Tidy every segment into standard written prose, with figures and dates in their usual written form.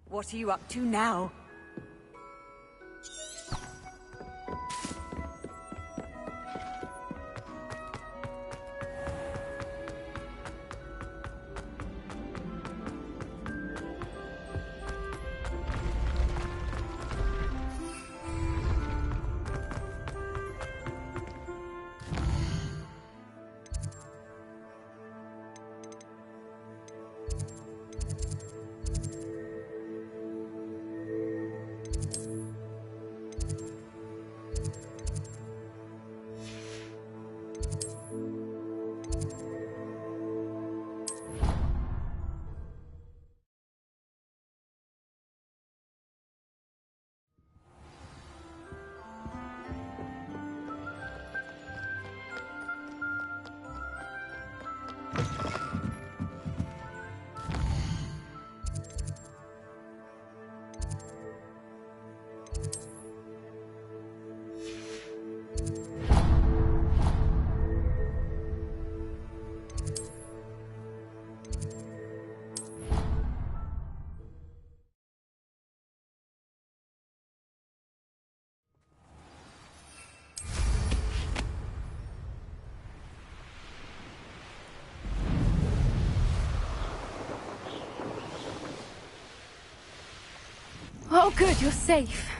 What are you up to now? Oh, good, you're safe.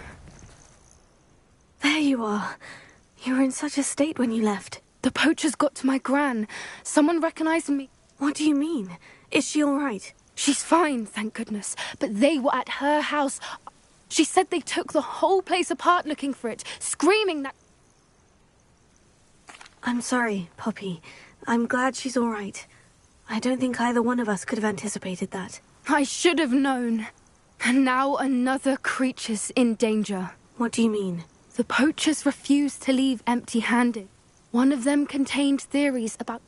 There you are. You were in such a state when you left. The poachers got to my gran. Someone recognized me. What do you mean? Is she all right? She's fine, thank goodness. But they were at her house. She said they took the whole place apart looking for it, screaming that... I'm sorry, Poppy. I'm glad she's all right. I don't think either one of us could have anticipated that. I should have known. And now another creature's in danger. What do you mean? The poachers refused to leave empty-handed. One of them contained theories about...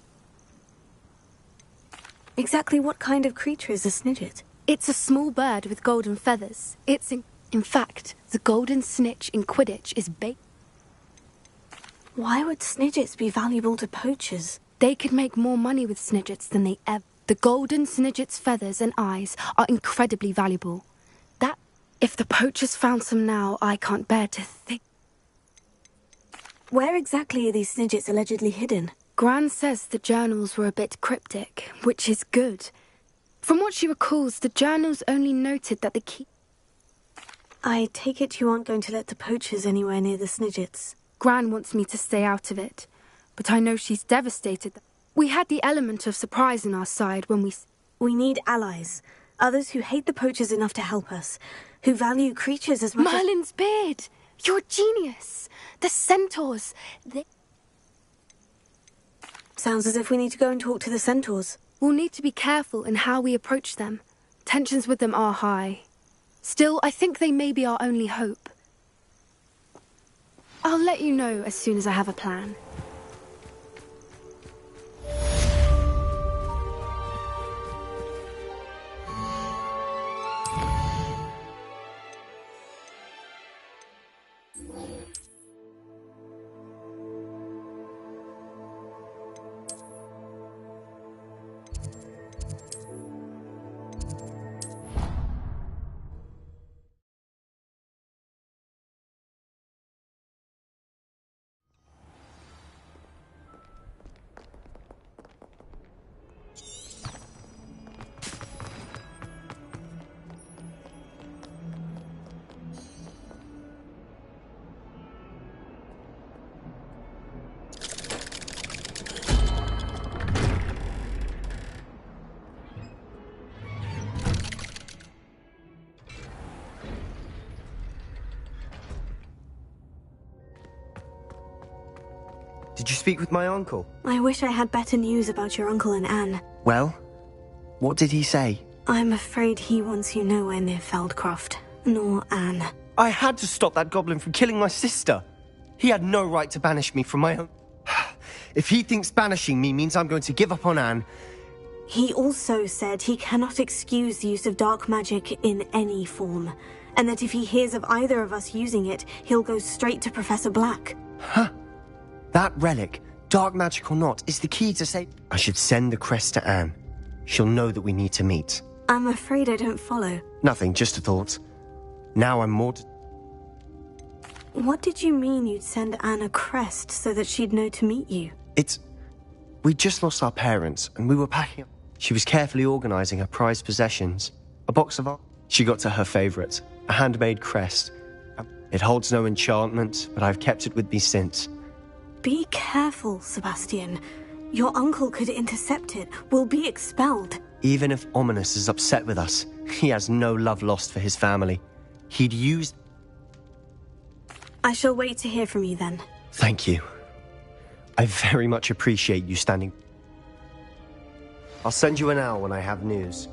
Exactly what kind of creature is a snidget? It's a small bird with golden feathers. In fact, the golden snitch in Quidditch is baked. Why would snidgets be valuable to poachers? They could make more money with snidgets than they ever... The golden snidget's feathers and eyes are incredibly valuable. If the poachers found some now, I can't bear to think... Where exactly are these snidgets allegedly hidden? Gran says the journals were a bit cryptic, which is good. From what she recalls, the journals only noted that the key... I take it you aren't going to let the poachers anywhere near the snidgets. Gran wants me to stay out of it, but I know she's devastated. We had the element of surprise on our side when we... We need allies. Others who hate the poachers enough to help us. Who value creatures as much Merlin's beard! You're a genius! The centaurs! Sounds as if we need to go and talk to the centaurs. We'll need to be careful in how we approach them. Tensions with them are high. Still, I think they may be our only hope. I'll let you know as soon as I have a plan. Did you speak with my uncle? I wish I had better news about your uncle and Anne. Well, what did he say? I'm afraid he wants you nowhere near Feldcroft, nor Anne. I had to stop that goblin from killing my sister. He had no right to banish me from my home. If he thinks banishing me means I'm going to give up on Anne... He also said he cannot excuse the use of dark magic in any form, and that if he hears of either of us using it, he'll go straight to Professor Black. Huh. That relic, dark magic or not, is the key to say... I should send the crest to Anne. She'll know that we need to meet. I'm afraid I don't follow. Nothing, just a thought. Now I'm more... What did you mean you'd send Anne a crest so that she'd know to meet you? We'd just lost our parents, and we were packing up. She was carefully organising her prized possessions. A box of art. She got to her favourite, a handmade crest. It holds no enchantment, but I've kept it with me since. Be careful, Sebastian. Your uncle could intercept it. We'll be expelled. Even if Ominous is upset with us, he has no love lost for his family. He'd use... I shall wait to hear from you then. Thank you. I very much appreciate you standing... I'll send you an owl when I have news.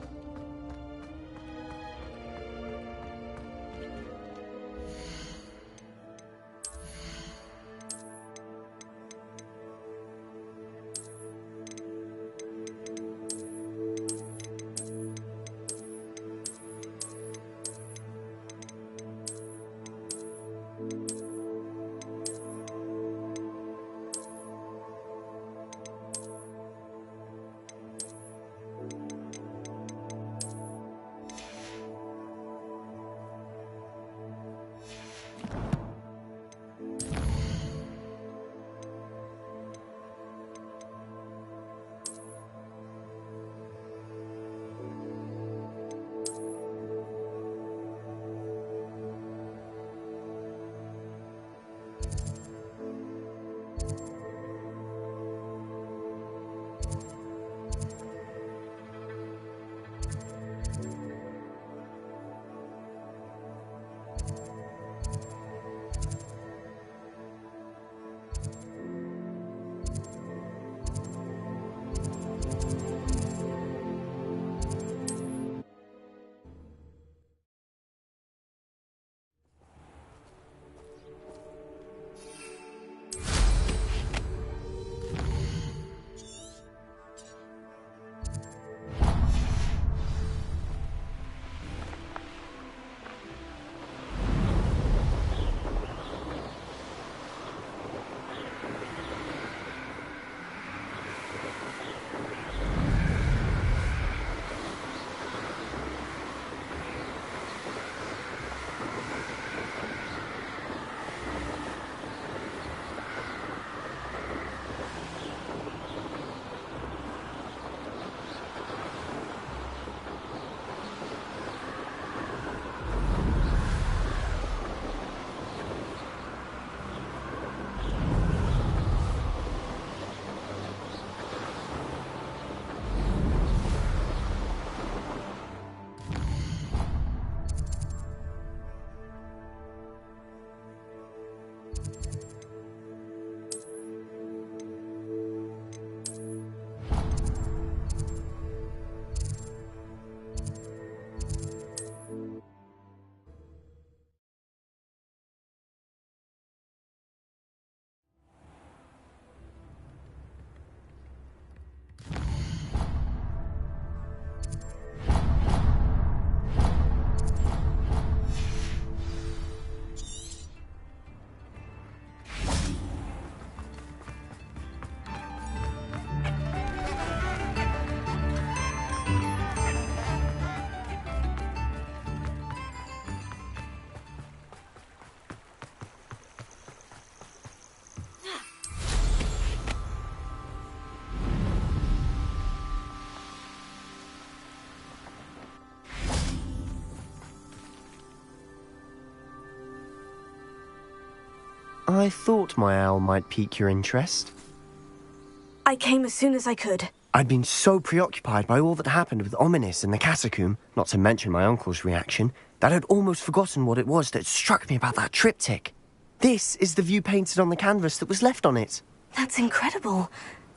I thought my owl might pique your interest. I came as soon as I could. I'd been so preoccupied by all that happened with Ominous and the catacomb, not to mention my uncle's reaction, that I'd almost forgotten what it was that struck me about that triptych. This is the view painted on the canvas that was left on it. That's incredible.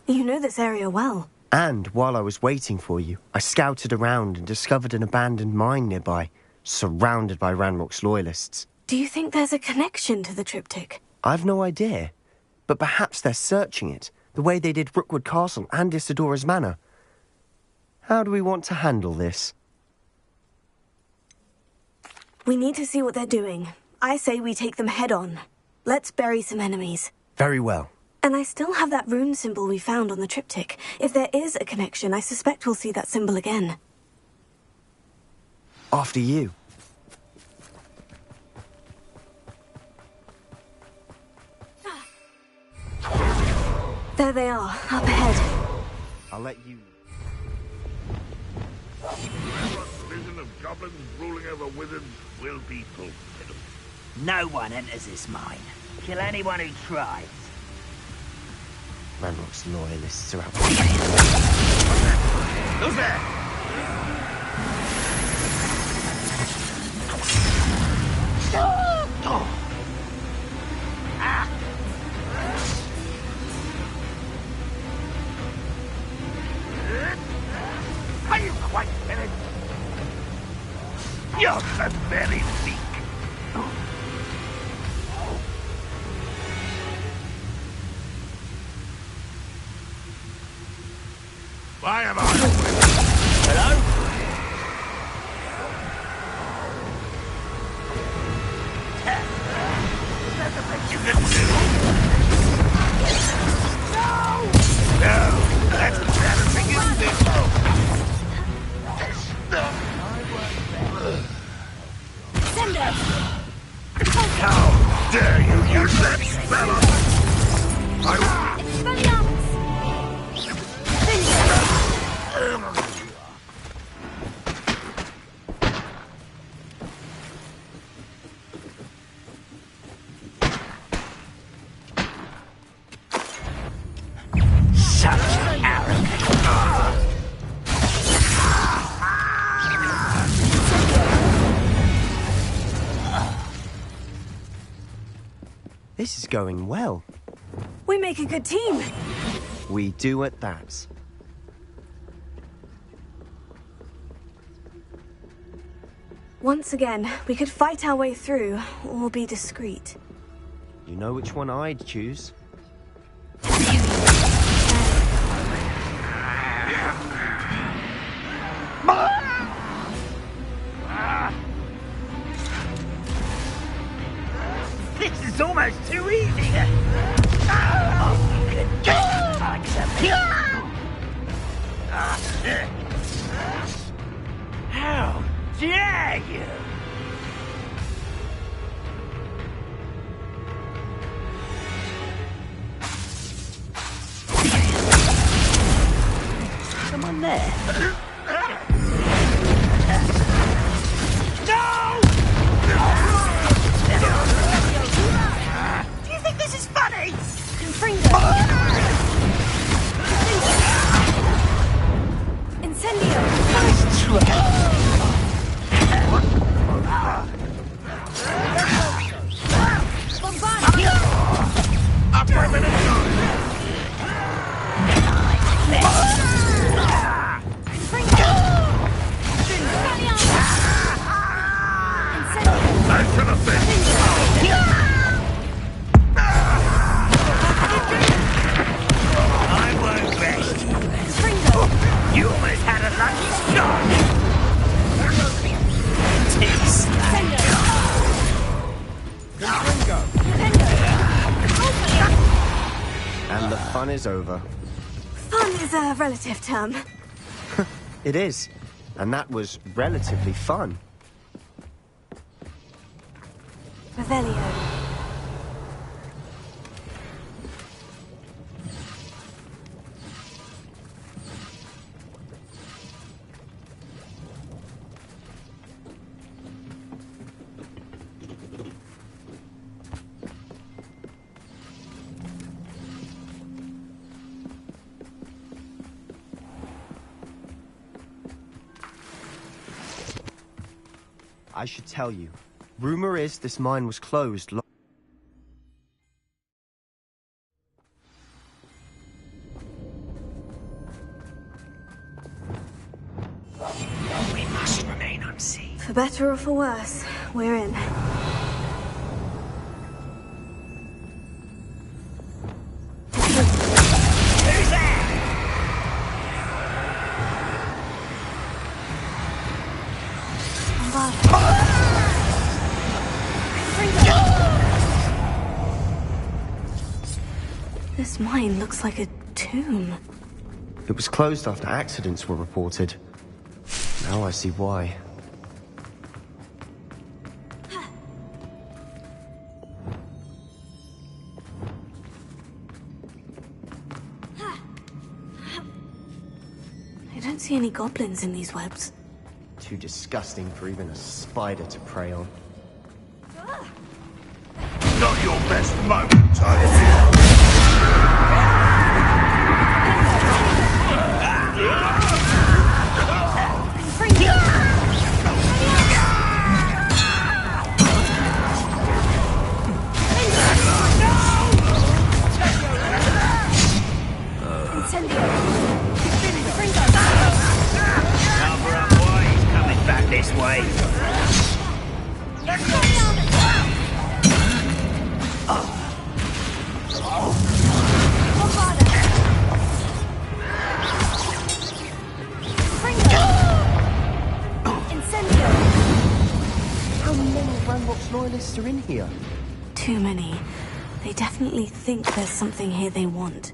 You know this area well. And while I was waiting for you, I scouted around and discovered an abandoned mine nearby, surrounded by Ranrock's loyalists. Do you think there's a connection to the triptych? I've no idea, but perhaps they're searching it, The way they did Rookwood Castle and Isidora's Manor. How do we want to handle this? We need to see what they're doing. I say we take them head on. Let's bury some enemies. Very well. And I still have that rune symbol we found on the triptych. If there is a connection, I suspect we'll see that symbol again. After you. There they are, up ahead. I'll let you... Everyone's vision of goblins ruling over wizards will be fulfilled. No one enters this mine. Kill anyone who tries. Ranrock's loyalists are out. Who's there? Are you quite finished? You're so very weak. Why am I? Hello? You can do. No, that's embarrassing, isn't it? How dare you use that spell on I... This is going well. We make a good team. We do at that. Once again, we could fight our way through, or be discreet. You know which one I'd choose? This is almost too easy. Oh, you can get like How dare you? Someone there? No! Do you think this is funny? Incendio! Nice try. Up for a minute. I should have been. I won't rest. You almost had a lucky shot. Tease. And the fun is over. Fun is a relative term. It is. And that was relatively fun. Revelio. I should tell you. Rumor is this mine was closed We must remain unseen. For better or for worse, we're in. This mine looks like a tomb. It was closed after accidents were reported. Now I see why. I don't see any goblins in these webs. Too disgusting for even a spider to prey on. Not your best moment, I fear. Cover up why he's coming back this way. How many Ranrock's loyalists are in here? Too many. They definitely think there's something here they want.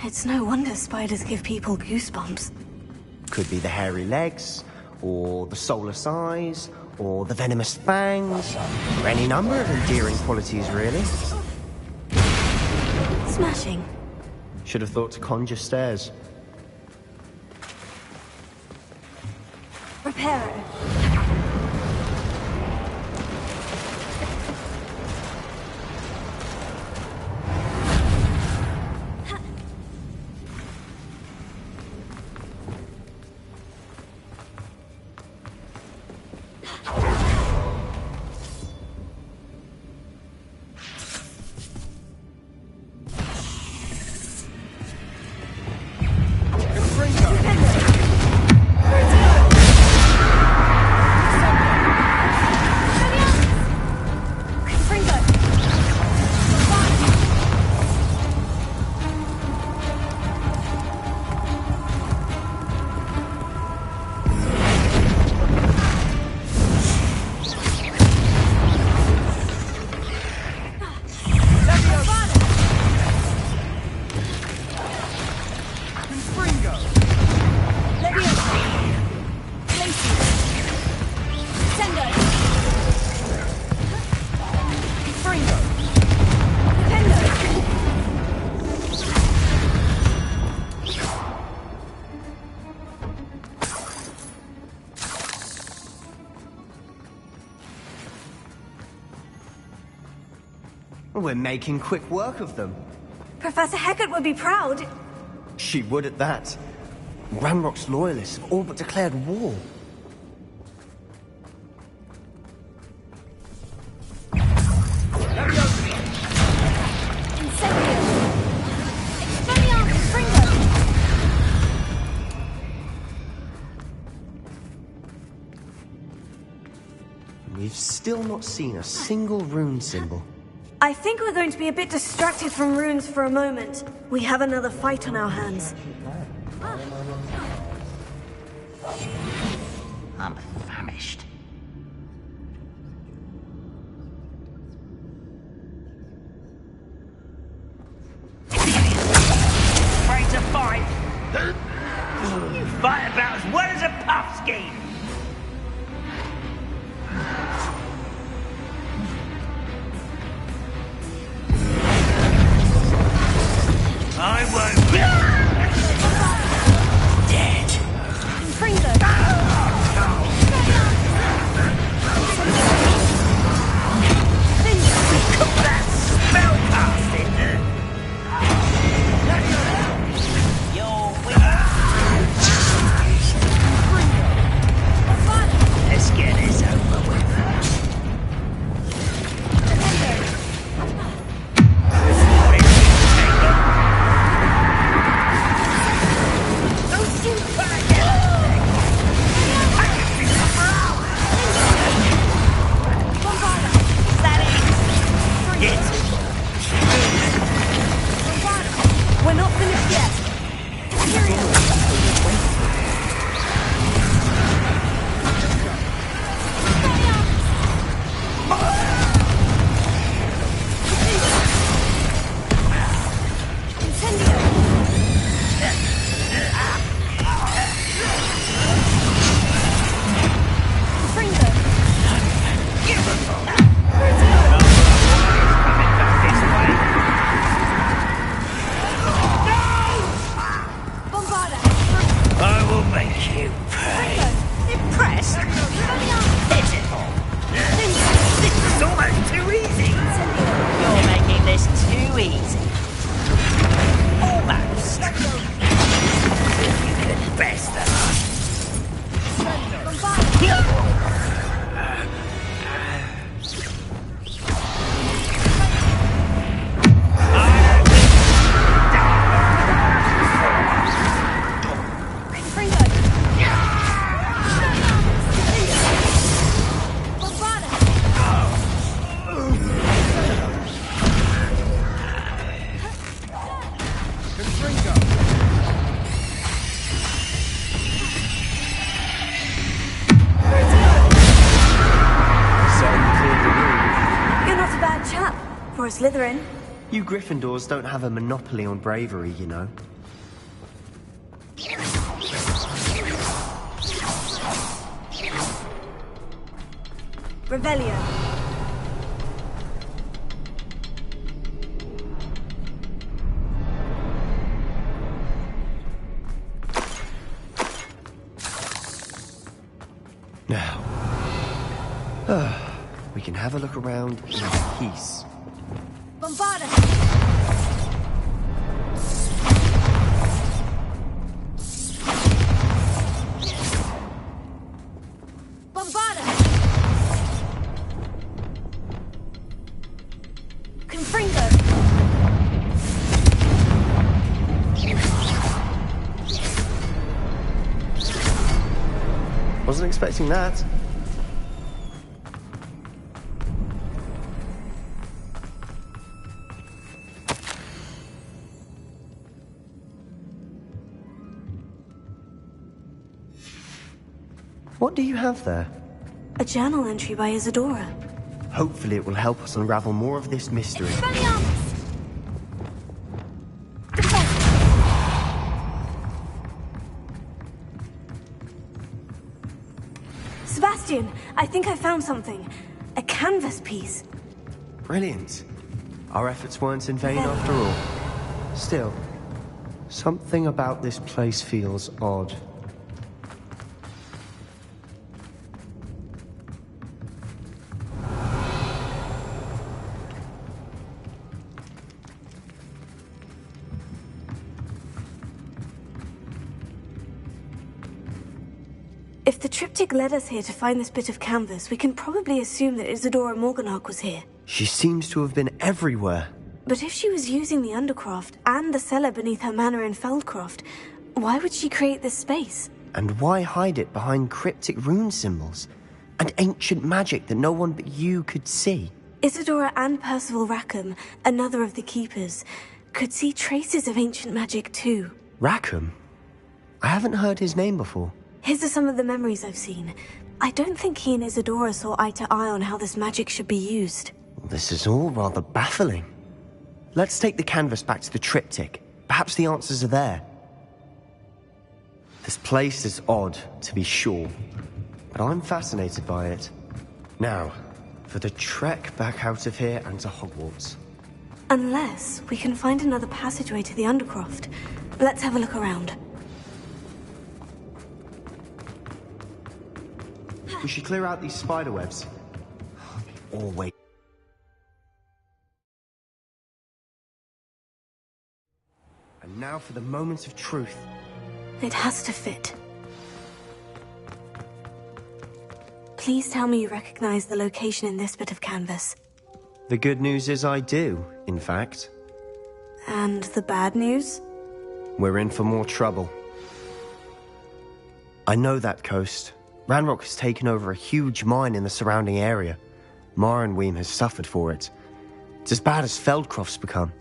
It's no wonder spiders give people goosebumps. Could be the hairy legs, or the soulless eyes, or the venomous fangs, or any number of endearing qualities, really. Smashing. Should have thought to conjure stairs. Reparo. We're making quick work of them. Professor Hecat would be proud. She would at that. Ranrock's loyalists have all but declared war. We've still not seen a single rune symbol. I think we're going to be a bit distracted from runes for a moment. We have another fight on our hands. I'm famished. Afraid to fight? You fight about as well as a puffskein. I won't be dead. Slytherin. You Gryffindors don't have a monopoly on bravery, you know. Revelio. Now, we can have a look around in peace. Bombarda! Bombarda! Confringo! Wasn't expecting that. What do you have there? A journal entry by Isadora. Hopefully it will help us unravel more of this mystery. Sebastian, I think I found something. A canvas piece. Brilliant. Our efforts weren't in vain after all. Still, something about this place feels odd. If the triptych led us here to find this bit of canvas, we can probably assume that Isadora Morganach was here. She seems to have been everywhere. But if she was using the Undercroft and the cellar beneath her manor in Feldcroft, why would she create this space? And why hide it behind cryptic rune symbols? And ancient magic that no one but you could see? Isadora and Percival Rackham, another of the Keepers, could see traces of ancient magic too. Rackham? I haven't heard his name before. His are some of the memories I've seen. I don't think he and Isadora saw eye to eye on how this magic should be used. This is all rather baffling. Let's take the canvas back to the triptych. Perhaps the answers are there. This place is odd, to be sure, but I'm fascinated by it. Now, for the trek back out of here and to Hogwarts. Unless we can find another passageway to the Undercroft. Let's have a look around. We should clear out these spider webs. Or wait. And now for the moment of truth. It has to fit. Please tell me you recognize the location in this bit of canvas. The good news is I do, in fact. And the bad news? We're in for more trouble. I know that coast. Ranrock has taken over a huge mine in the surrounding area. Marrenweem has suffered for it. It's as bad as Feldcroft's become.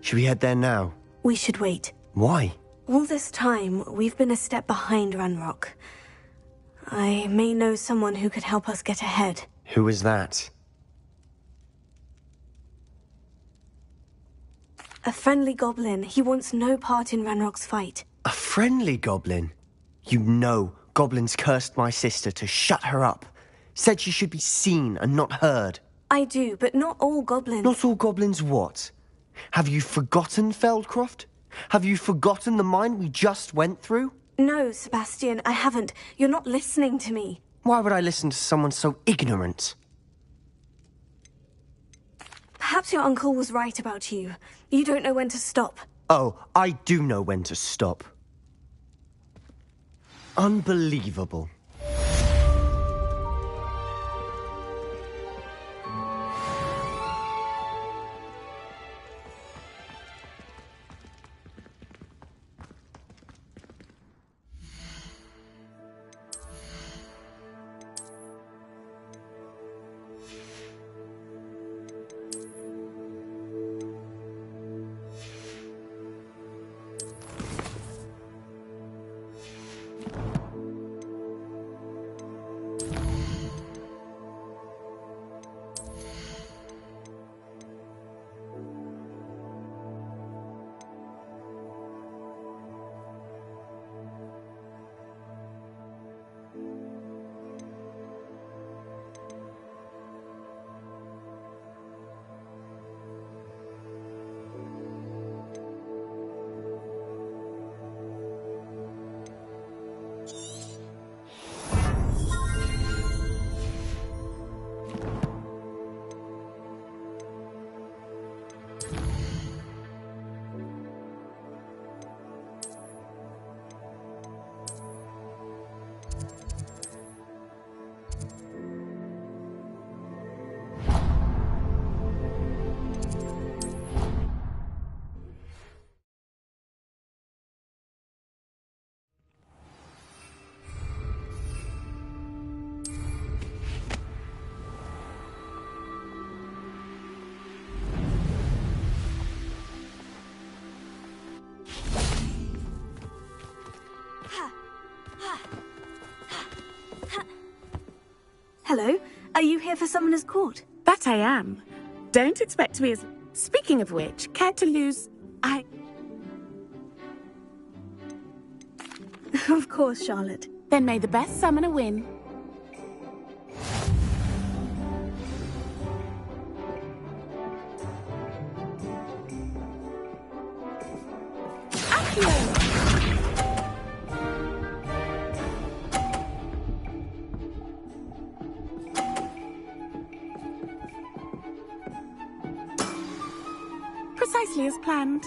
Should we head there now? We should wait. Why? All this time, we've been a step behind Ranrock. I may know someone who could help us get ahead. Who is that? A friendly goblin. He wants no part in Ranrock's fight. A friendly goblin? You know goblins cursed my sister to shut her up. Said she should be seen and not heard. I do, but not all goblins. Not all goblins what? Have you forgotten Feldcroft? Have you forgotten the mine we just went through? No, Sebastian, I haven't. You're not listening to me. Why would I listen to someone so ignorant? Perhaps your uncle was right about you. You don't know when to stop. Oh, I do know when to stop. Unbelievable. Hello. Are you here for Summoner's Court? That I am. Don't expect to be as... Speaking of which, care to lose... Of course, Charlotte. Then may the best summoner win. Accio! Precisely as planned.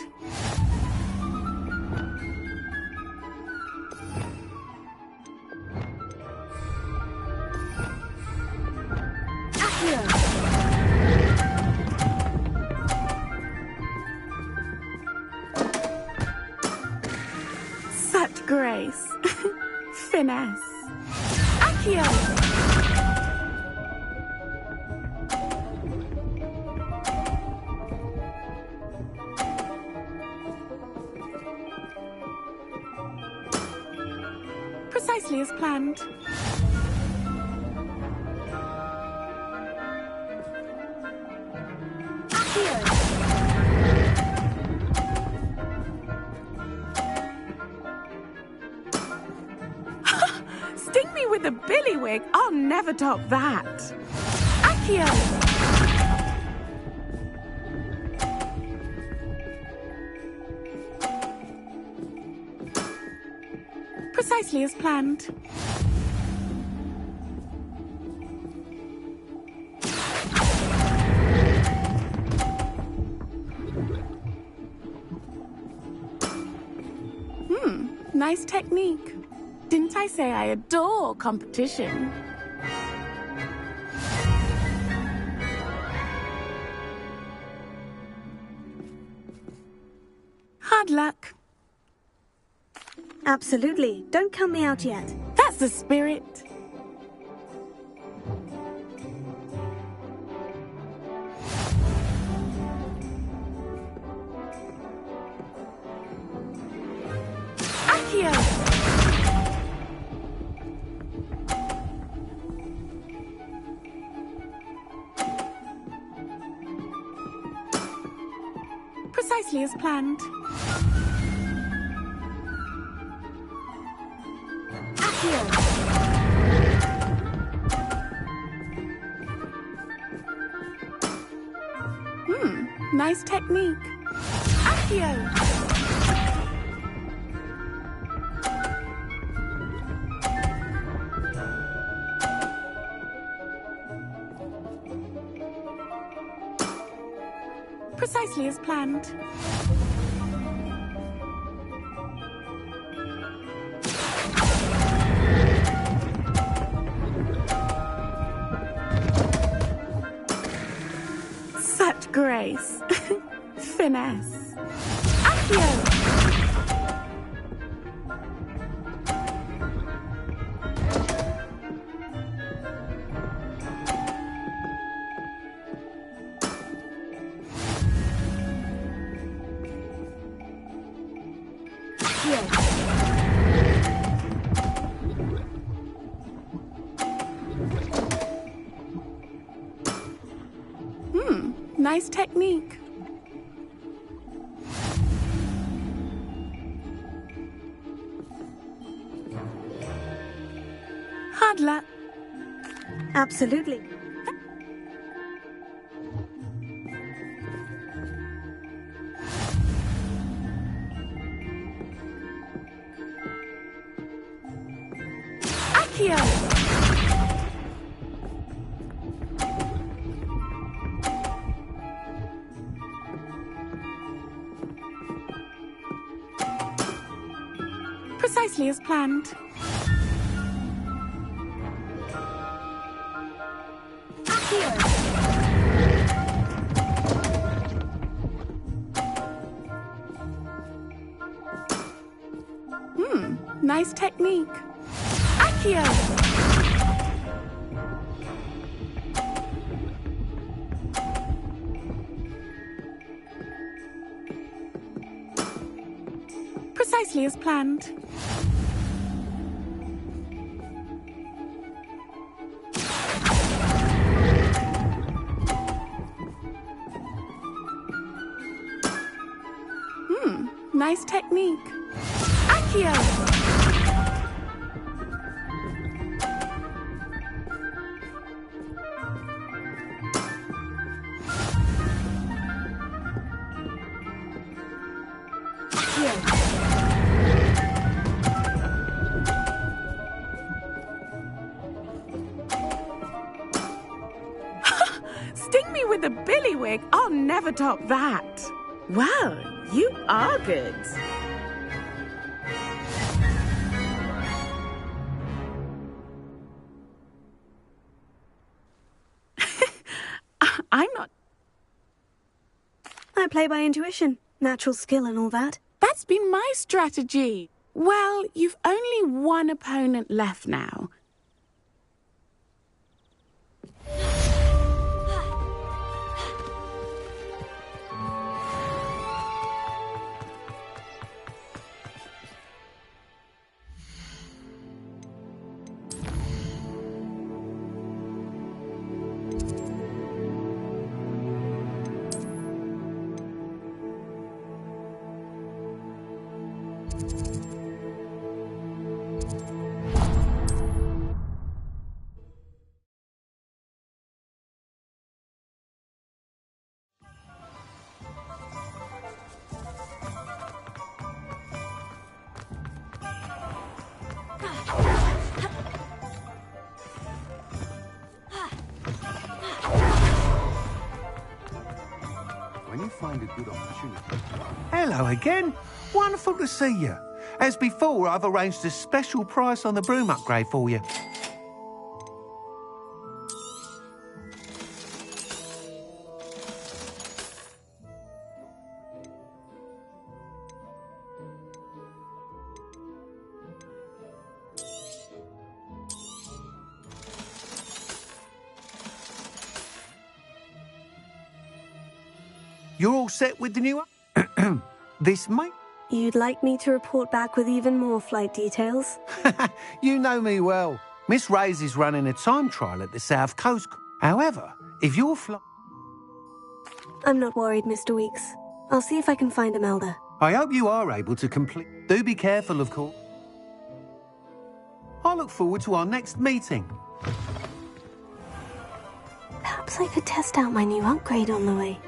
Such grace. Finesse. Accio! Precisely as planned. Sting me with a billywig. I'll never top that. Accio! Precisely as planned. Nice technique. Didn't I say I adore competition? Hard luck. Absolutely. Don't count me out yet. That's the spirit. Accio! Precisely as planned. Nice technique. Accio! Precisely as planned. Such grace. Finesse. Accio! Nice technique. Hard luck. Absolutely. Accio! Precisely as planned. Nice technique. Accio! Precisely as planned. Nice technique. Accio! Sting me with a billywig. I'll never top that. Well, you are good. I'm not... I play by intuition, natural skill and all that. That's been my strategy. Well, you've only one opponent left now. When you find a good opportunity... Hello again. Wonderful to see you. As before, I've arranged a special price on the broom upgrade for you. You're all set with the new one? This might... You'd like me to report back with even more flight details? You know me well. Miss Ray's is running a time trial at the South Coast. However, if you're I'm not worried, Mr. Weeks. I'll see if I can find Imelda. I hope you are able to complete... Do be careful, of course. I look forward to our next meeting. Perhaps I could test out my new upgrade on the way.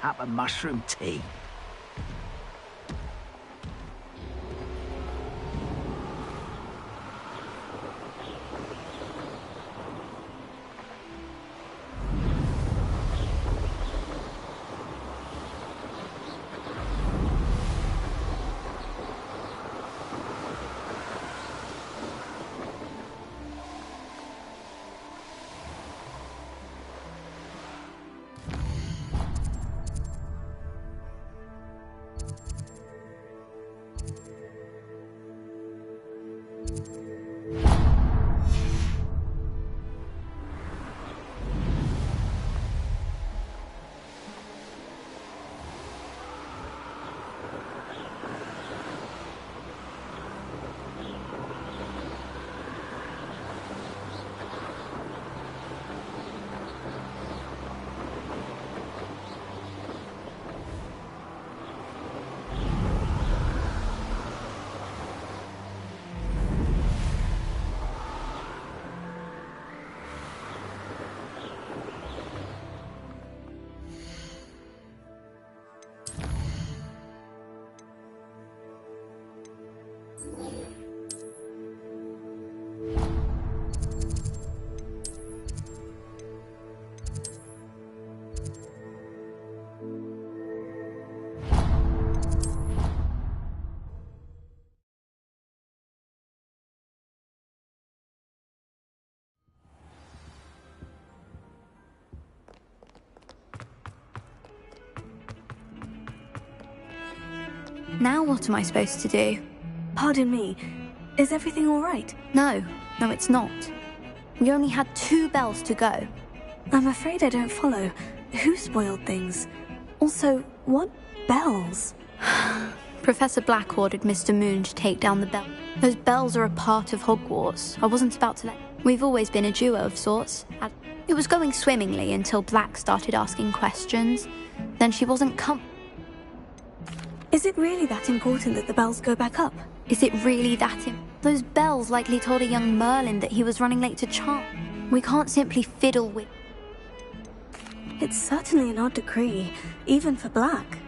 cup of mushroom tea. Now what am I supposed to do? Pardon me, is everything all right? No, it's not. We only had 2 bells to go. I'm afraid I don't follow. Who spoiled things? Also, what bells? Professor Black ordered Mr. Moon to take down the bell. Those bells are a part of Hogwarts. I wasn't about to let... We've always been a duo of sorts. It was going swimmingly until Black started asking questions. Then she wasn't Is it really that important that the bells go back up? Is it really that Those bells likely told a young Merlin that he was running late to charm. We can't simply fiddle with... It's certainly an odd decree, even for Black.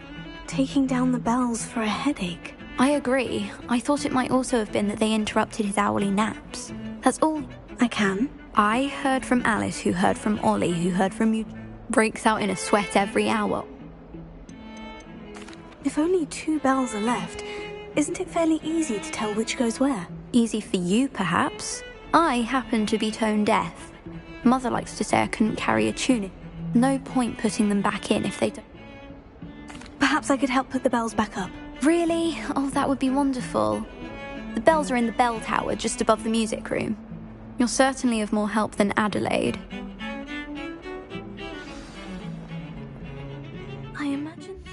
Taking down the bells for a headache. I agree. I thought it might also have been that they interrupted his hourly naps. That's all. I can. I heard from Alice, who heard from Ollie, who heard from you. Breaks out in a sweat every hour. If only 2 bells are left, isn't it fairly easy to tell which goes where? Easy for you, perhaps. I happen to be tone deaf. Mother likes to say I couldn't carry a tune. No point putting them back in if they don't. Perhaps I could help put the bells back up. Really? Oh, that would be wonderful. The bells are in the bell tower just above the music room. You're certainly of more help than Adelaide. I imagine...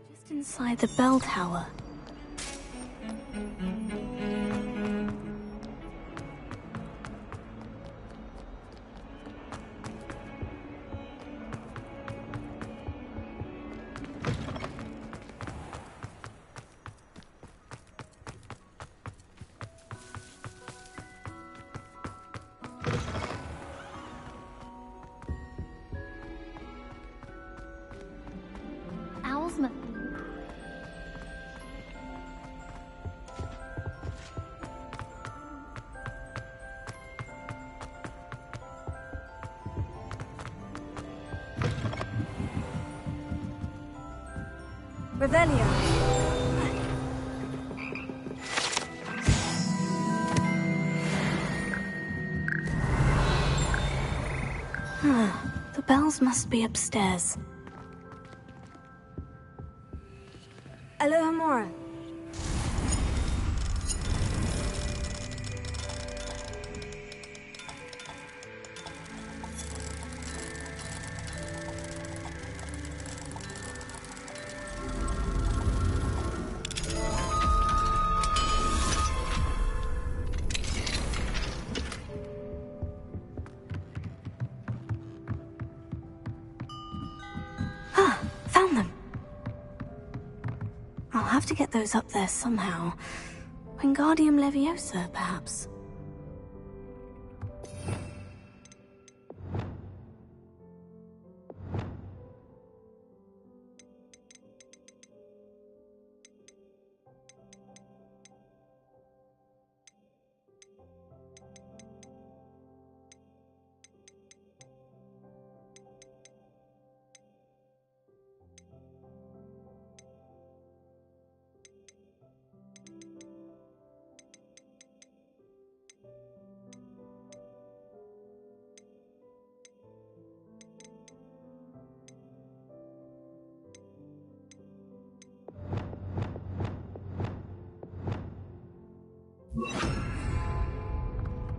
Just inside the bell tower. Revelio. The bells must be upstairs. Alohomora. have to get those up there somehow. Wingardium Leviosa, perhaps.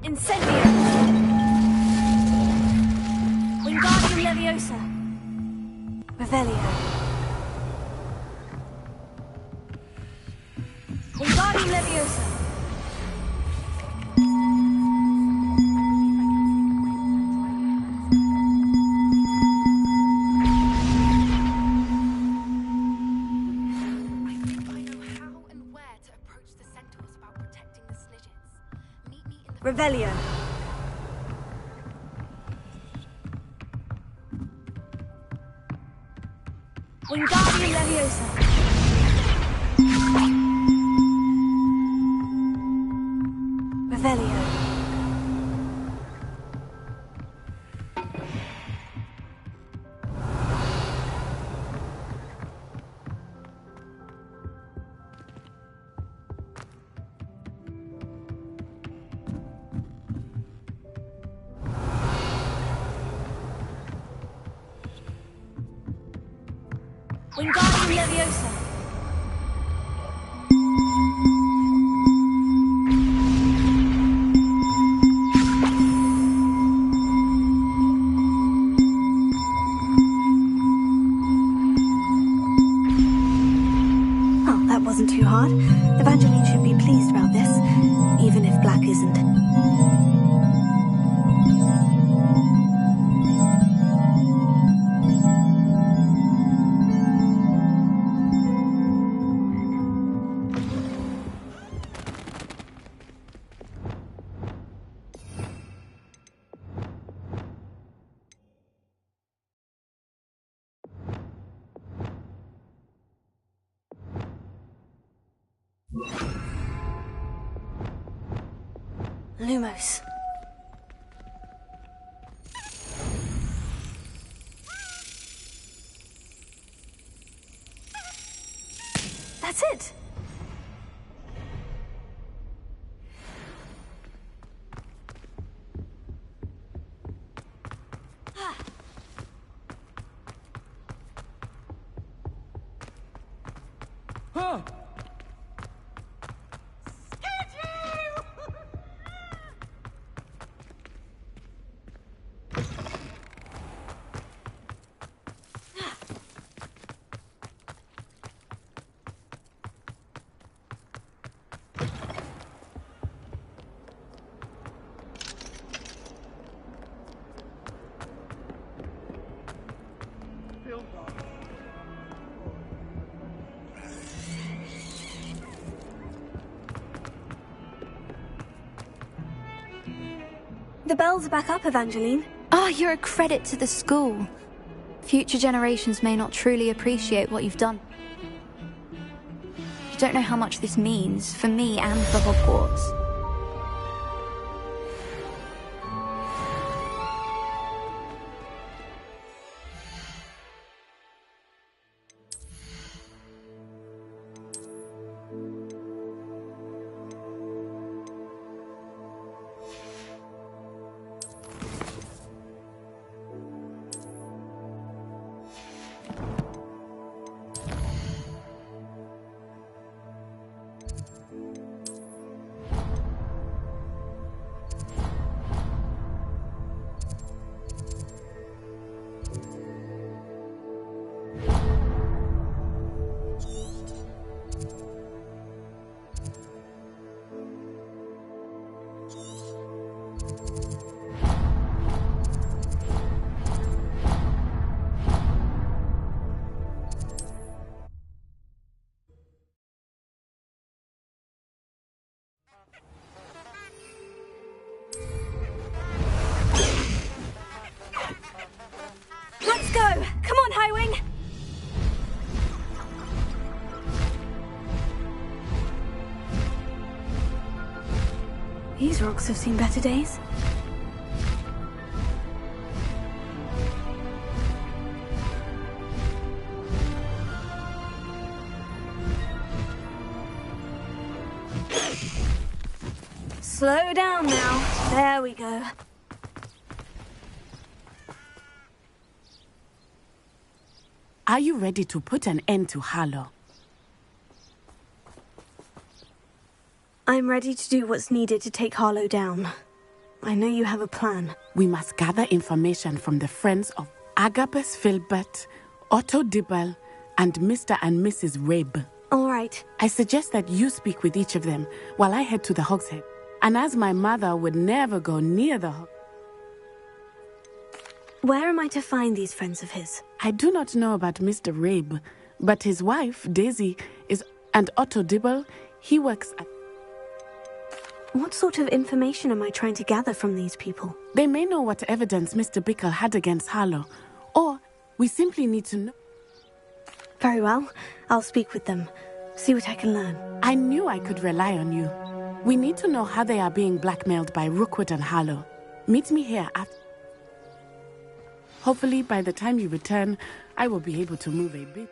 Incendio! Wingardium Leviosa! Revelio! Wingardium Leviosa! Revelio. Wingardium Leviosa. Revelio. Wingardium Leviosa. Oh, that wasn't too hard. Evangeline should be pleased about this, even if Black isn't. Lumos. That's it. Huh? The bells are back up, Evangeline. Ah, you're a credit to the school. Future generations may not truly appreciate what you've done. You don't know how much this means for me and for Hogwarts. These rocks have seen better days. Slow down now. There we go. Are you ready to put an end to Harlow? I'm ready to do what's needed to take Harlow down. I know you have a plan. We must gather information from the friends of Agabus Filbert, Otto Dibble, and Mr. and Mrs. Rabe. All right. I suggest that you speak with each of them while I head to the Hogshead. And as my mother would never go near the Hog... Where am I to find these friends of his? I do not know about Mr. Rabe, but his wife, Daisy, is... And Otto Dibble, he works at... What sort of information am I trying to gather from these people? They may know what evidence Mr. Bickle had against Harlow, or we simply need to know... Very well. I'll speak with them. See what I can learn. I knew I could rely on you. We need to know how they are being blackmailed by Rookwood and Harlow. Meet me here after... Hopefully, by the time you return, I will be able to move a bit.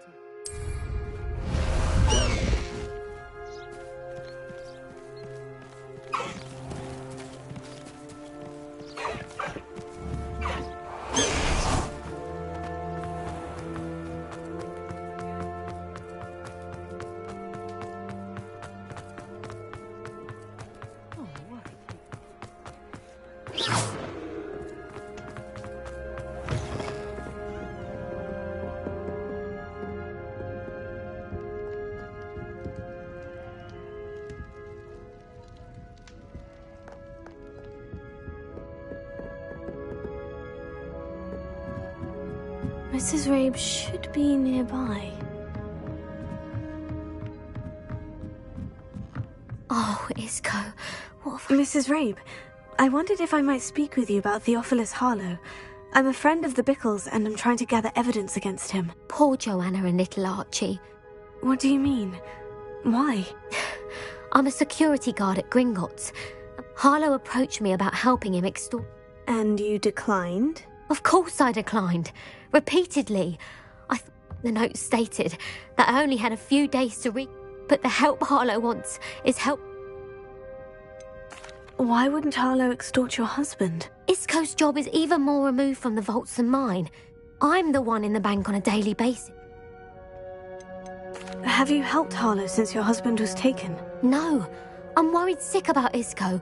Mrs. Rabe should be nearby. Oh, Isco, what... Mrs. Rabe, I wondered if I might speak with you about Theophilus Harlow. I'm a friend of the Bickles and I'm trying to gather evidence against him. Poor Joanna and little Archie. What do you mean? Why? I'm a security guard at Gringotts. Harlow approached me about helping him extort... And you declined? Of course I declined. Repeatedly. The note stated that I only had a few days to read, but the help Harlow wants is help... Why wouldn't Harlow extort your husband? Isco's job is even more removed from the vaults than mine. I'm the one in the bank on a daily basis. Have you helped Harlow since your husband was taken? No. I'm worried sick about Isco.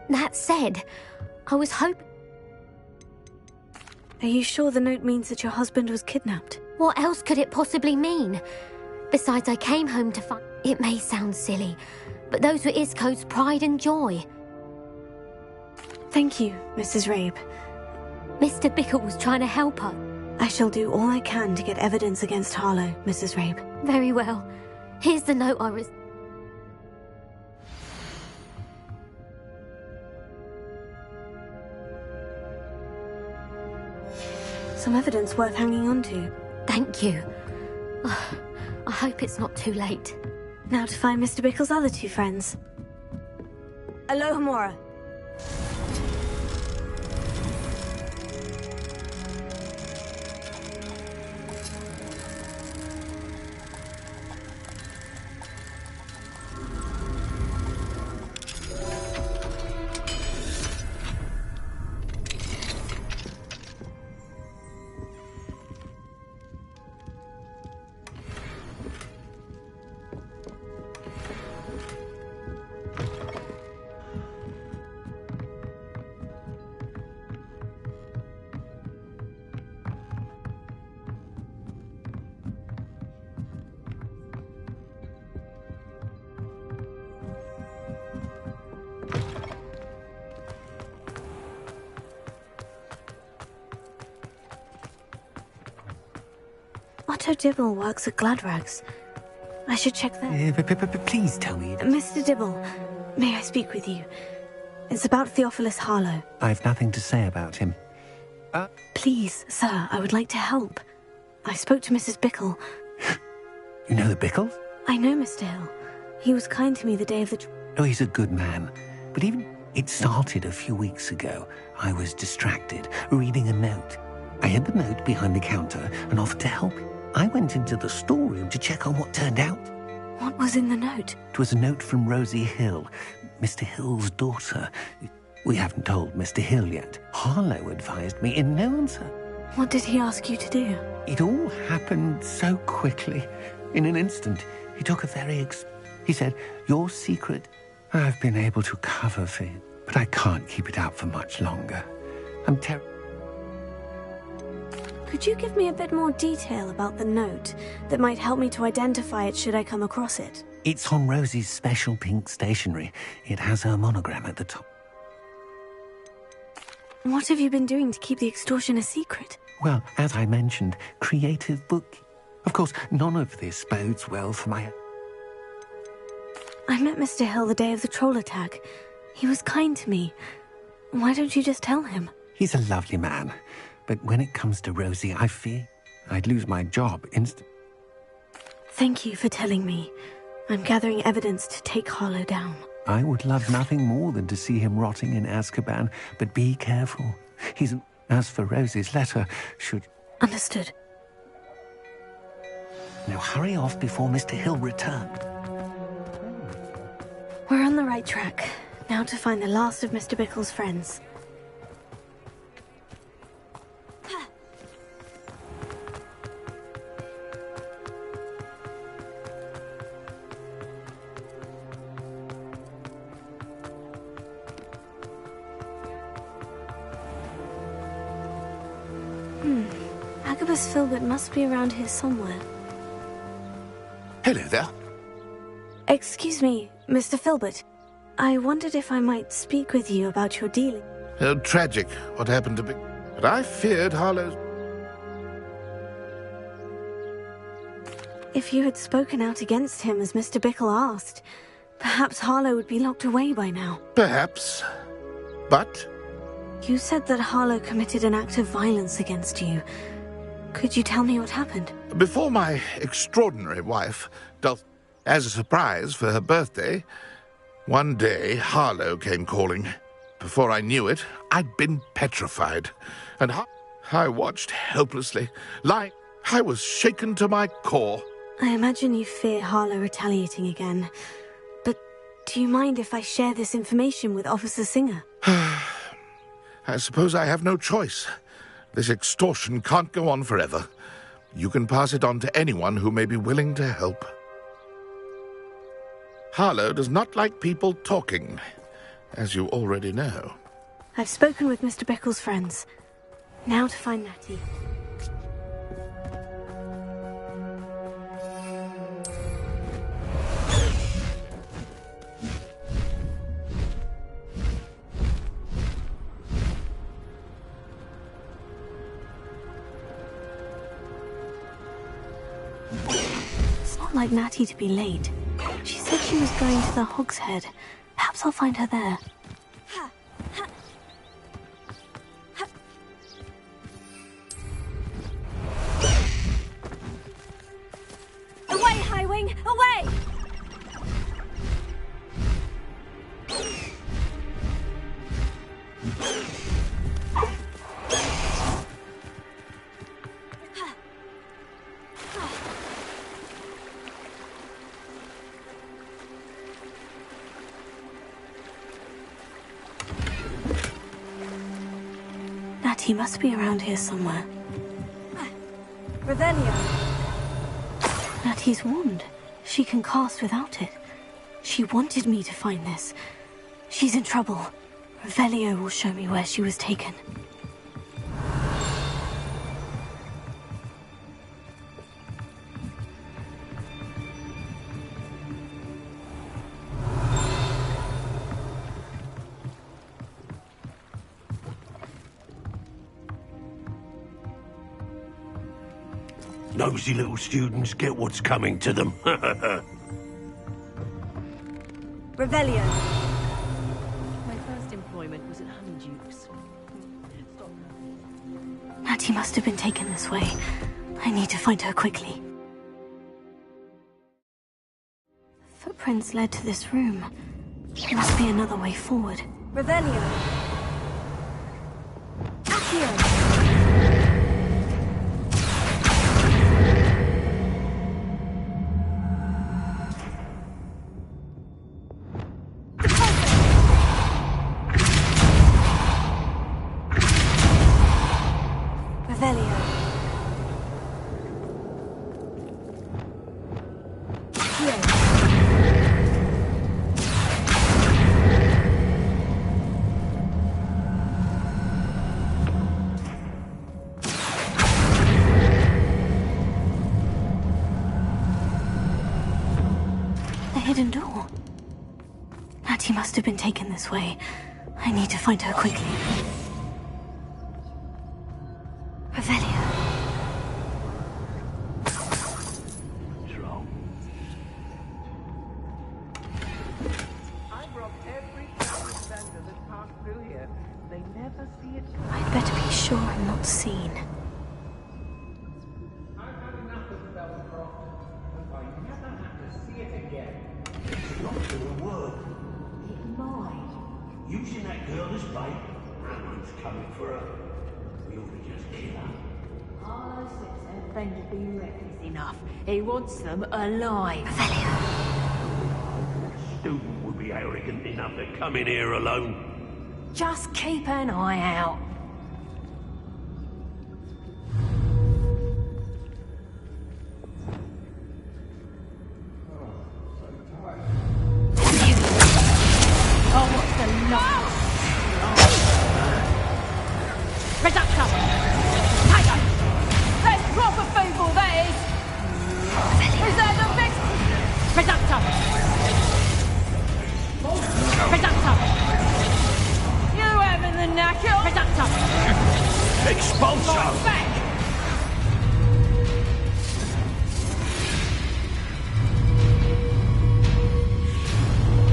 That said, I was hoping... Are you sure the note means that your husband was kidnapped? What else could it possibly mean? Besides, I came home to find... It may sound silly, but those were Isco's pride and joy. Thank you, Mrs. Rabe. Mr. Bickle was trying to help her. I shall do all I can to get evidence against Harlow, Mrs. Rabe. Very well. Here's the note I received. Some evidence worth hanging on to. Thank you. I hope it's not too late. Now to find Mr. Bickle's other two friends. Alohomora. Otto Dibble works at Gladrags. I should check that. Please tell me. Mr. Dibble, may I speak with you? It's about Theophilus Harlow. I've nothing to say about him. Please, sir, I would like to help. I spoke to Mrs. Bickle. You know the Bickles? I know Mr. Hill. He was kind to me the day of the... Oh, he's a good man. But even... It started a few weeks ago. I was distracted, reading a note. I hid the note behind the counter and offered to help. I went into the storeroom to check on what turned out. What was in the note? It was a note from Rosie Hill, Mr. Hill's daughter. We haven't told Mr. Hill yet. Harlow advised me in no answer. What did he ask you to do? It all happened so quickly. In an instant, he took a He said, your secret, I've been able to cover for you, but I can't keep it out for much longer. I'm terrible. Could you give me a bit more detail about the note that might help me to identify it should I come across it? It's on Rosie's special pink stationery. It has her monogram at the top. What have you been doing to keep the extortion a secret? Well, as I mentioned, creative book. Of course, none of this bodes well for my... I met Mr. Hill the day of the troll attack. He was kind to me. Why don't you just tell him? He's a lovely man. But when it comes to Rosie, I fear I'd lose my job instantly. Thank you for telling me. I'm gathering evidence to take Harlow down. I would love nothing more than to see him rotting in Azkaban, but be careful. As for Rosie's letter, should... Understood. Now hurry off before Mr. Hill returns. We're on the right track. Now to find the last of Mr. Bickle's friends. Agabus Filbert must be around here somewhere. Hello there. Excuse me, Mr. Filbert. I wondered if I might speak with you about your dealing. Tragic what happened to me. But I feared Harlow's... If you had spoken out against him as Mr. Bickle asked, perhaps Harlow would be locked away by now. Perhaps. But... You said that Harlow committed an act of violence against you. Could you tell me what happened? before my extraordinary wife doth... As a surprise for her birthday, one day Harlow came calling. Before I knew it, I'd been petrified. And I watched helplessly, lying. I was shaken to my core. I imagine you fear Harlow retaliating again. But do you mind if I share this information with Officer Singer? I suppose I have no choice. This extortion can't go on forever. You can pass it on to anyone who may be willing to help. Harlow does not like people talking, as you already know. I've spoken with Mr. Bickle's friends. Now to find Natty. It's not like Natty to be late. She said she was going to the Hog's Head. Perhaps I'll find her there. Away, Highwing! Away! Natty must be around here somewhere. Revelio. Natty's wand. She can cast without it. She wanted me to find this. She's in trouble. Revelio will show me where she was taken. Nosy little students get what's coming to them. Revelio. My first employment was at Honeyduke's. Natty must have been taken this way. I need to find her quickly. Footprints led to this room. There must be another way forward. Revelio. Accio. Revelio. Accio. The hidden door. Hattie must have been taken this way. I need to find her quickly. Revelio. What's wrong? I've robbed every family vendor that passed through here. They never see it. I'd better be sure I'm not seen. I've had enough of Belfrost. I never have to see it again. It's not gonna work. It might. Using that girl as bait, Ramon's coming for her. We ought to just kill her. Harlow says her friend has been reckless enough. He wants them alive. Revelio. A student would be arrogant enough to come in here alone. Just keep an eye out. Oh, what's the lot? Reductor! Tiger! That's proper people, that is! Is that the best? Reductor! Reductor! You having the knacker? Reductor! Expulso! Back!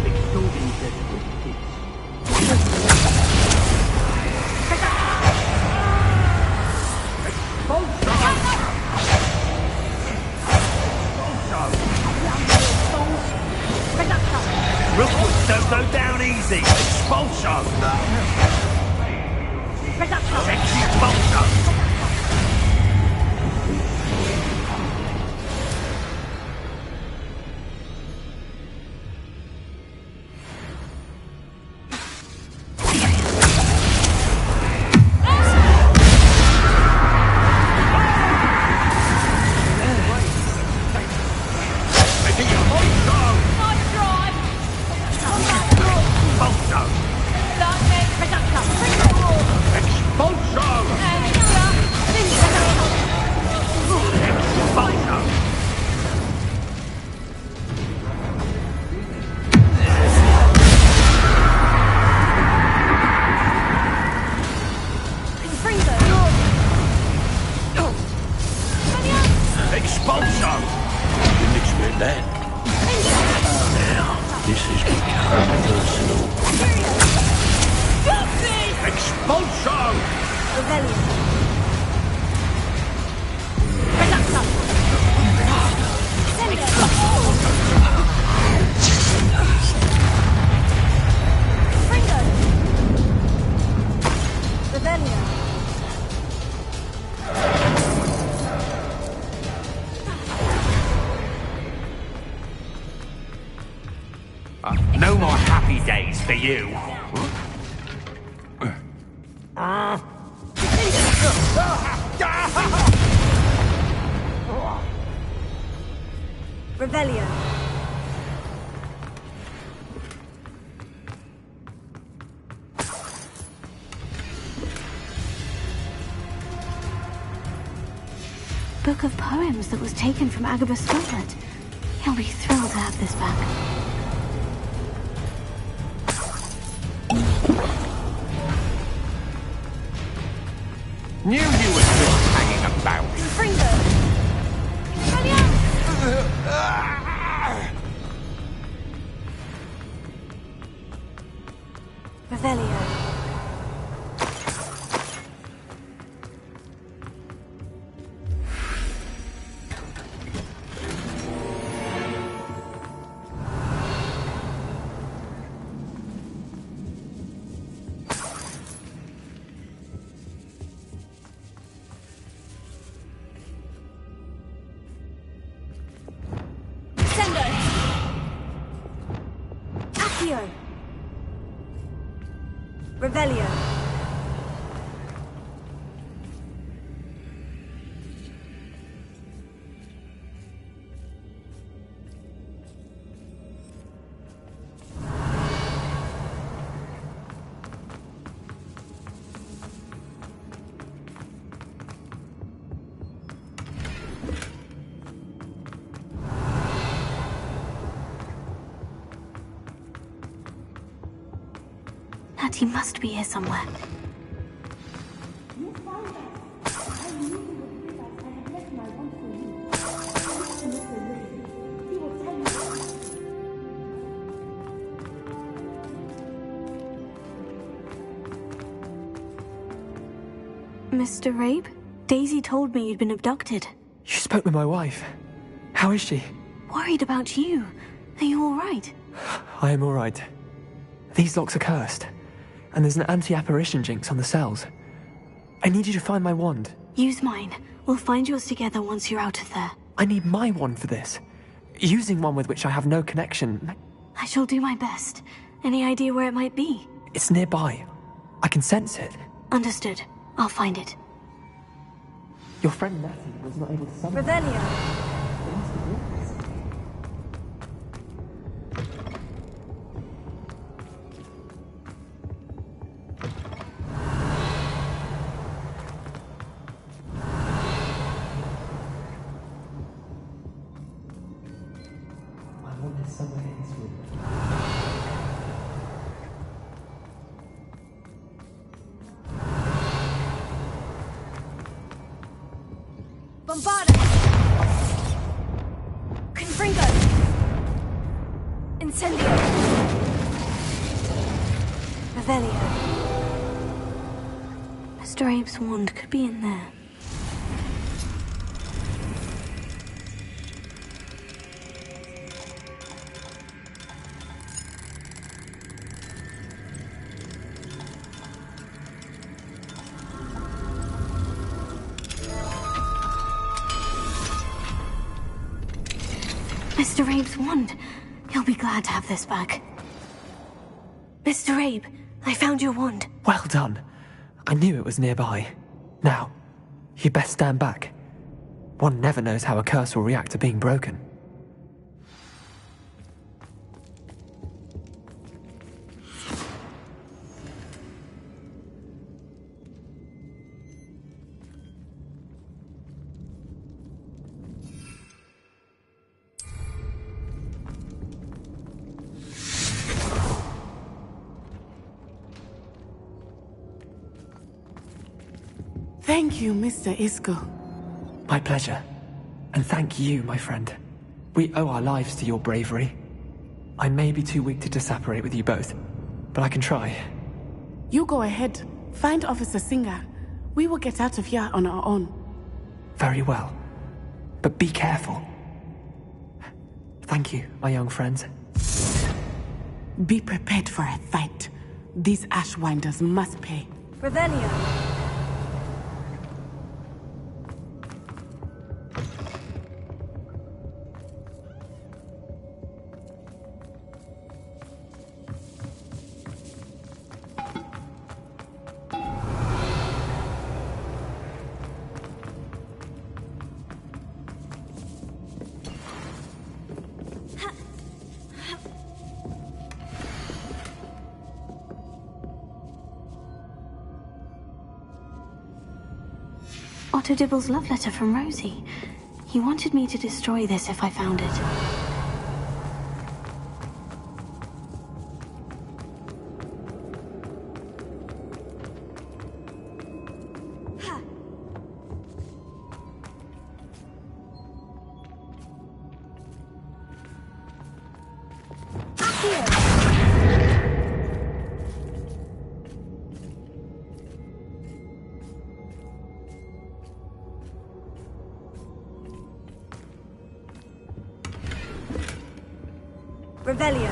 Extorting desperate kids. Rookwoods don't go down easy. Expulso! Sexy expulso! Expulso! Didn't expect that. Now, this has become personal. Expulso! No more happy days for you. Revelio. Book of poems that was taken from Agabus Filbert. He'll be thrilled to have this back. Knew you were still hanging about. Revelio. Revelio. He must be here somewhere. Mr. Rabe? Daisy told me you'd been abducted. You spoke with my wife. How is she? Worried about you. Are you all right? I am all right. These locks are cursed. And there's an anti-apparition jinx on the cells. I need you to find my wand. Use mine. We'll find yours together once you're out of there. I need my wand for this. Using one with which I have no connection. I shall do my best. Any idea where it might be? It's nearby. I can sense it. Understood. I'll find it. Your friend Natty was not able to summon Revelio. It must be yours. Somewhere in this room. Bombarda! Confringo! Incendio! Revelio. Mr. Abe's wand could be in there. Mr. Abe's wand. He'll be glad to have this back. Mr. Abe, I found your wand. Well done. I knew it was nearby. Now, you best stand back. One never knows how a curse will react to being broken. Thank you, Mr. Isco. My pleasure. And thank you, my friend. We owe our lives to your bravery. I may be too weak to disapparate with you both, but I can try. You go ahead. Find Officer Singer. We will get out of here on our own. Very well. But be careful. Thank you, my young friends. Be prepared for a fight. These Ashwinders must pay. Revelio. Otto Dibble's love letter from Rosie. He wanted me to destroy this if I found it. Revelio.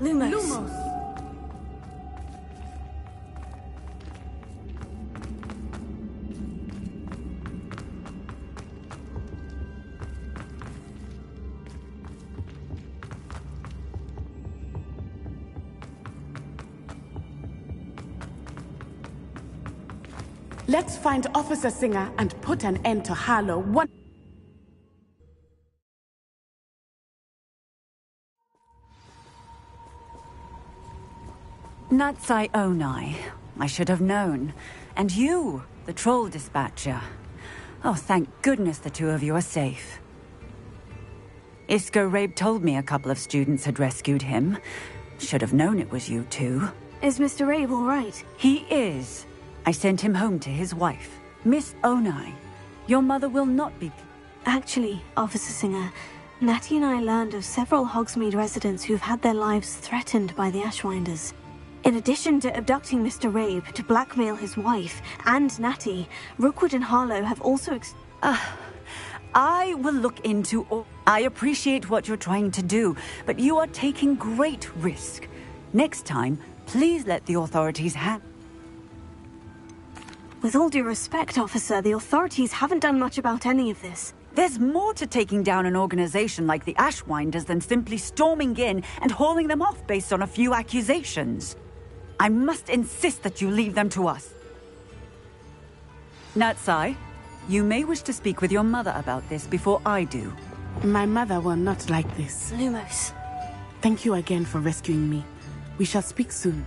Lumos. Let's find Officer Singer and put an end to Harlow one. Natsai Onai. I should have known. And you, the troll dispatcher. Oh, thank goodness the two of you are safe. Isco Rabe told me a couple of students had rescued him. Should have known it was you two. Is Mr. Rabe all right? He is. I sent him home to his wife, Miss Onai. Your mother will not be... Actually, Officer Singer, Natty and I learned of several Hogsmeade residents who've had their lives threatened by the Ashwinders. In addition to abducting Mr. Rabe to blackmail his wife and Natty, Rookwood and Harlow have also I will look into all... I appreciate what you're trying to do, but you are taking great risk. Next time, please let the authorities With all due respect, officer, the authorities haven't done much about any of this. There's more to taking down an organization like the Ashwinders than simply storming in and hauling them off based on a few accusations. I must insist that you leave them to us. Natsai, you may wish to speak with your mother about this before I do. My mother will not like this. Lumos. Thank you again for rescuing me. We shall speak soon.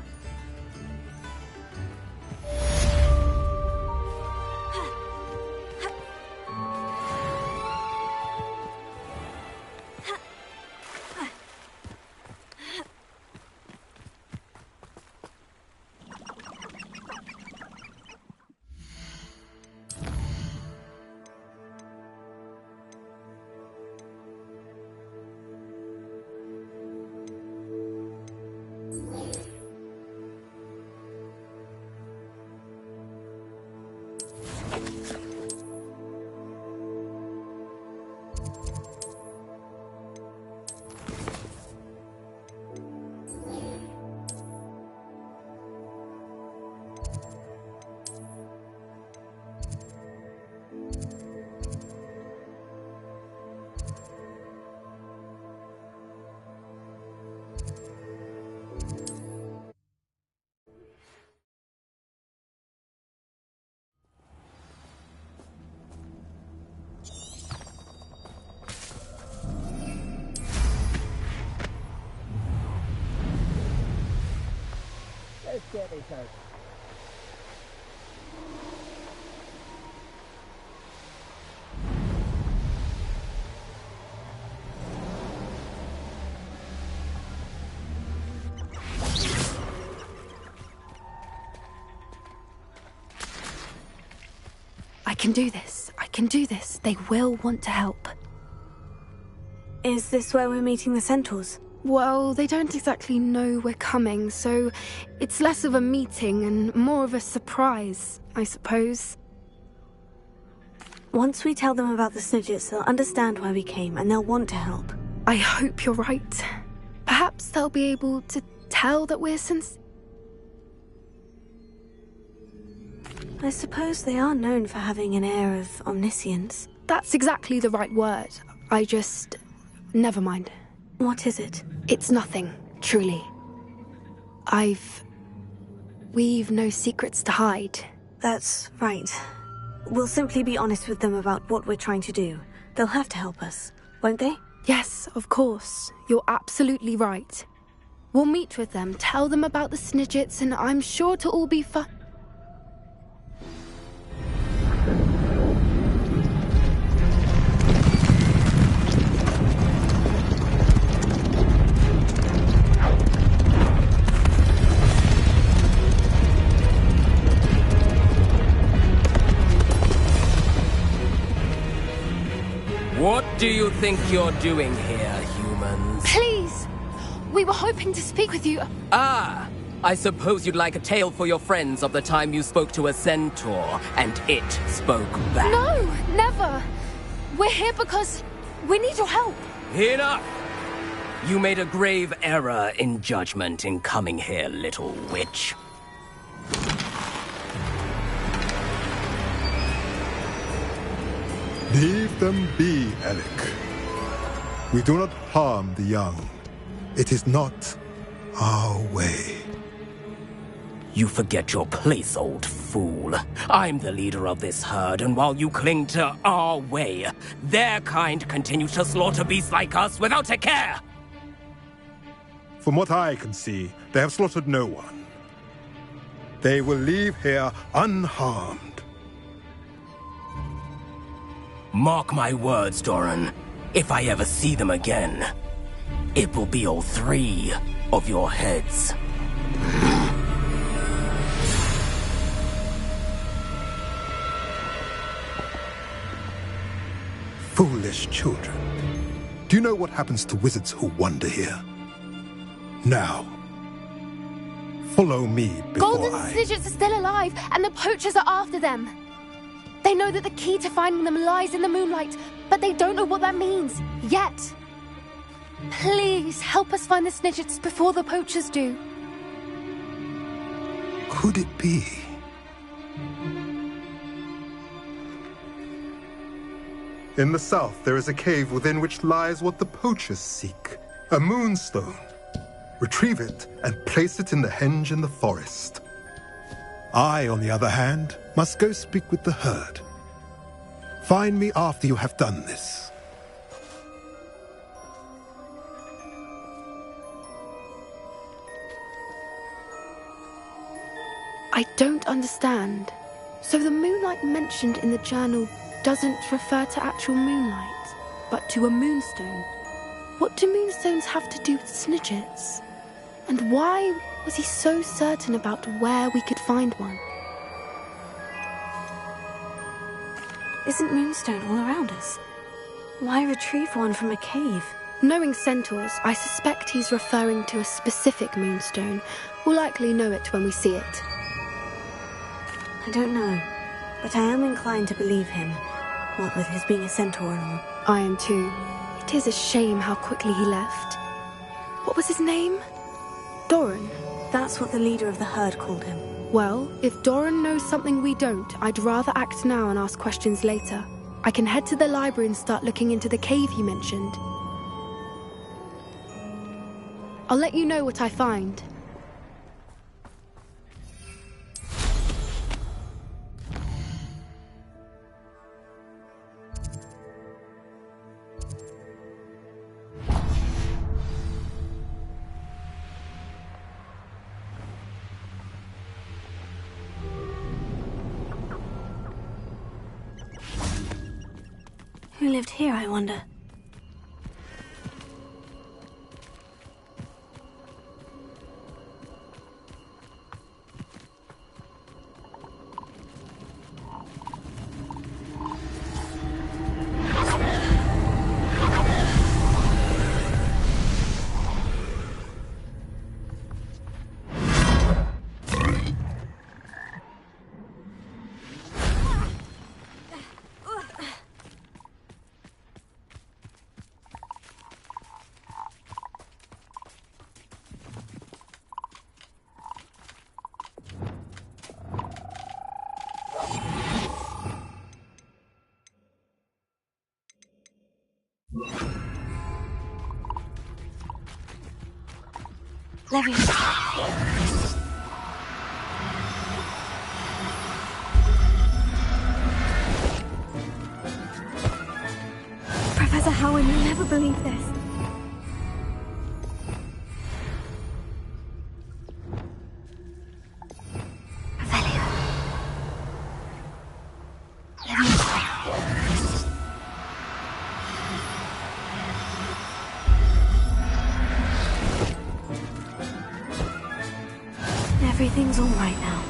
Get it out. I can do this. I can do this. They will want to help. Is this where we're meeting the centaurs? Well, they don't exactly know we're coming, so it's less of a meeting and more of a surprise, I suppose. Once we tell them about the Snidgets, they'll understand why we came and they'll want to help. I hope you're right. Perhaps they'll be able to tell that we're sincere. I suppose they are known for having an air of omniscience. That's exactly the right word. I just... never mind. What is it? It's nothing, truly. We've no secrets to hide. That's right. We'll simply be honest with them about what we're trying to do. They'll have to help us, won't they? Yes, of course. You're absolutely right. We'll meet with them, tell them about the Snidgets, and I'm sure it'll all be fun. What do you think you're doing here, humans? Please! We were hoping to speak with you. Ah! I suppose you'd like a tale for your friends of the time you spoke to a centaur, and it spoke back. No! Never! We're here because we need your help. Enough! You made a grave error in judgment in coming here, little witch. Leave them be, Alec. We do not harm the young. It is not our way. You forget your place, old fool. I'm the leader of this herd, and while you cling to our way, their kind continue to slaughter beasts like us without a care! From what I can see, they have slaughtered no one. They will leave here unharmed. Mark my words, Doran. If I ever see them again, it will be all 3 of your heads. Foolish children. Do you know what happens to wizards who wander here? Now, follow me before Golden Snidgets are still alive, and the poachers are after them. They know that the key to finding them lies in the moonlight, but they don't know what that means, yet. Please, help us find the Snidgets before the poachers do. Could it be? In the south, there is a cave within which lies what the poachers seek. A moonstone. Retrieve it and place it in the henge in the forest. I, on the other hand, must go speak with the herd. Find me after you have done this. I don't understand. So the moonlight mentioned in the journal doesn't refer to actual moonlight, but to a moonstone. What do moonstones have to do with Snidgets? And why was he so certain about where we could find one? Isn't moonstone all around us? Why retrieve one from a cave? Knowing centaurs, I suspect he's referring to a specific moonstone. We'll likely know it when we see it. I don't know, but I am inclined to believe him, what with his being a centaur and all. I am too. It is a shame how quickly he left. What was his name? Doran. That's what the leader of the herd called him. Well, if Doran knows something we don't, I'd rather act now and ask questions later. I can head to the library and start looking into the cave you mentioned. I'll let you know what I find. Who lived here, I wonder? Levy. Professor Howard, you'll never believe this. Everything's all right now.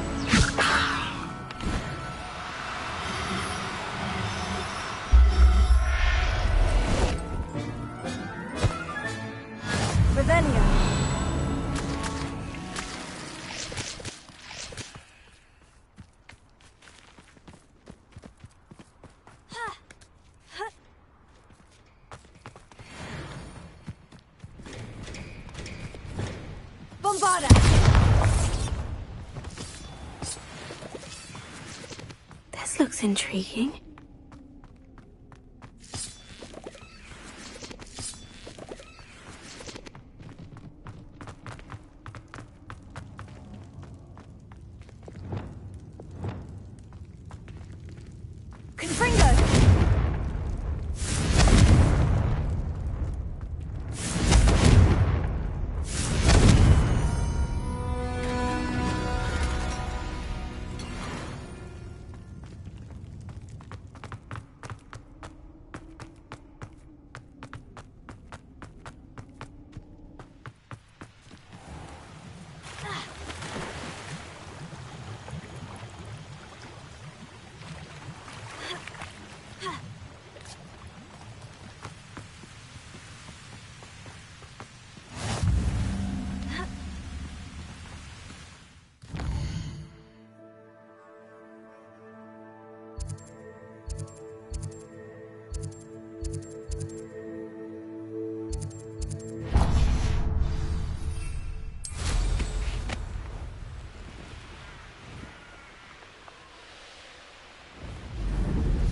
Bombarda! This looks intriguing.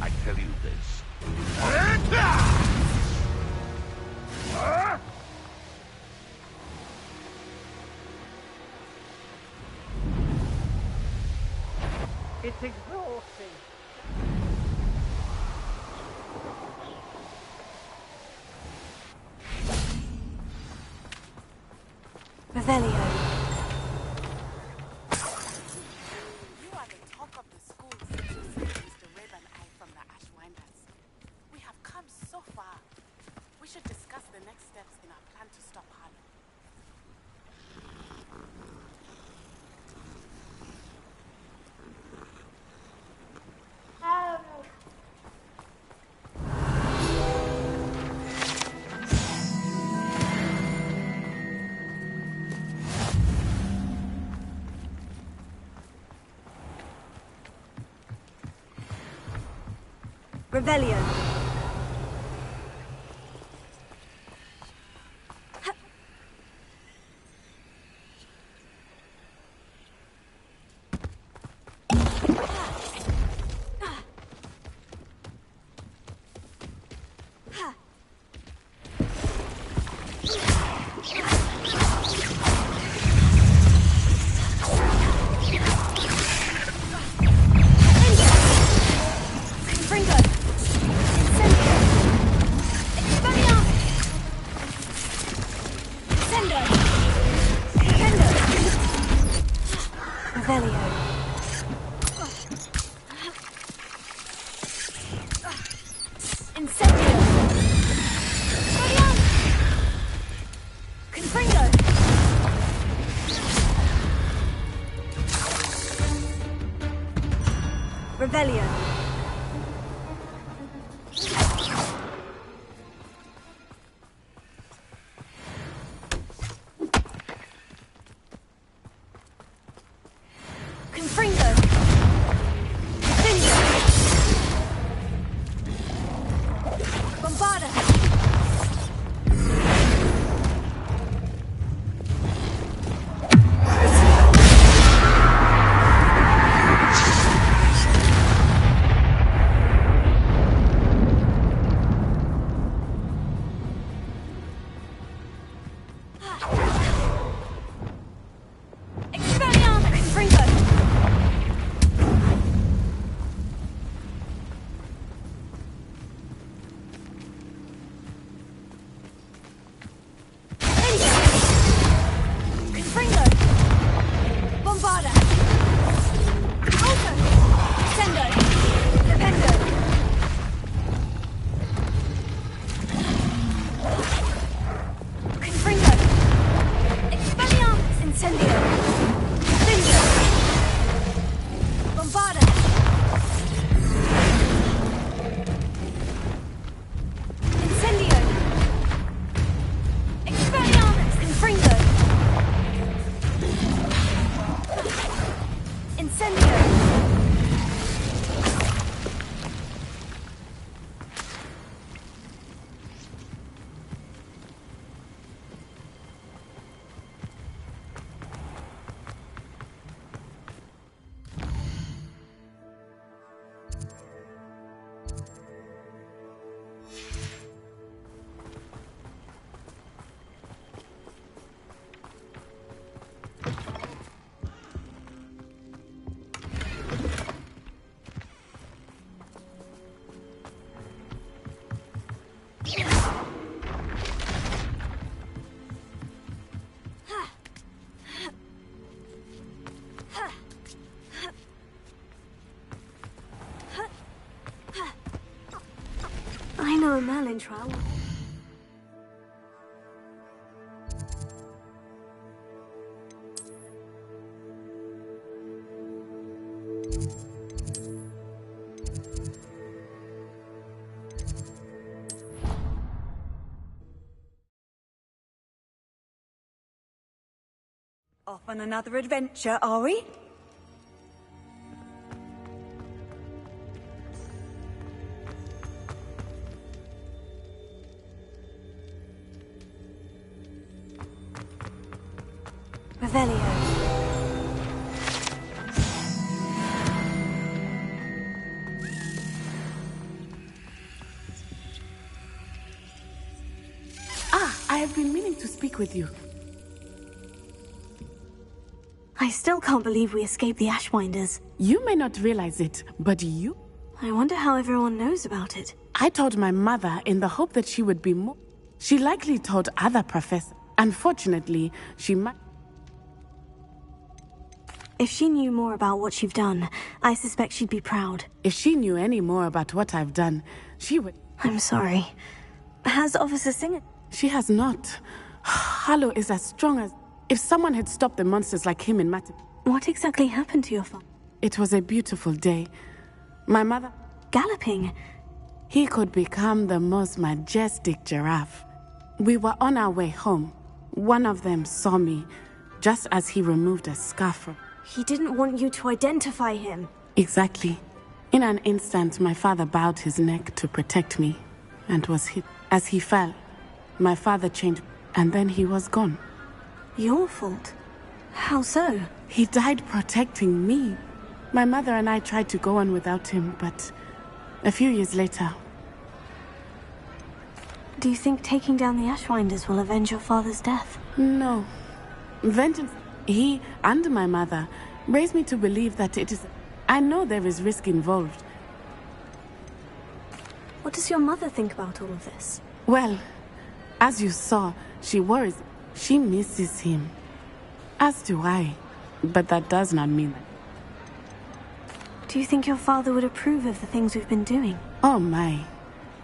I tell you this. It's exhausting. Revelio. You are the talk of the school since you saved Mr. Rib and I from the Ashwinders. We have come so far. We should discuss the next steps in our plan to stop Harlow. Revelio. Revelio. Confringo. Bombarda. I know a Merlin trial. Off on another adventure, are we? Revelio. I have been meaning to speak with you. I still can't believe we escaped the Ashwinders. You may not realize it, but you... I wonder how everyone knows about it. I told my mother in the hope that she would be more... She likely told other professors. Unfortunately, she might... If she knew more about what you've done, I suspect she'd be proud. If she knew any more about what I've done, she would... I'm sorry. Has Officer Singer... She has not. Harlow is as strong as... If someone had stopped the monsters like him in Matt... What exactly happened to your father? It was a beautiful day. My mother... Galloping? He could become the most majestic giraffe. We were on our way home. One of them saw me, just as he removed a scarf from... He didn't want you to identify him. Exactly. In an instant, my father bowed his neck to protect me, and was hit. As he fell, my father changed, and then he was gone. Your fault? How so? He died protecting me. My mother and I tried to go on without him, but a few years later... Do you think taking down the Ashwinders will avenge your father's death? No. Vengeance... He and my mother raised me to believe that it is... I know there is risk involved. What does your mother think about all of this? Well, as you saw, she worries. She misses him. As do I. But that does not mean that. Do you think your father would approve of the things we've been doing? Oh my.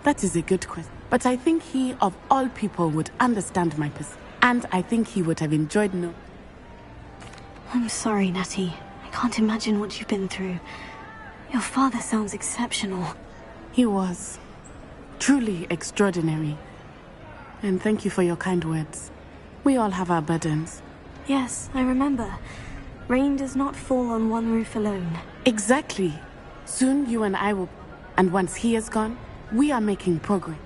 That is a good question. But I think he, of all people, would understand my position. And I think he would have enjoyed no... I'm sorry, Natty. I can't imagine what you've been through. Your father sounds exceptional. He was. Truly extraordinary. And thank you for your kind words. We all have our burdens. Yes, I remember. Rain does not fall on one roof alone. Exactly. Soon you and I will... And once he is gone, we are making progress.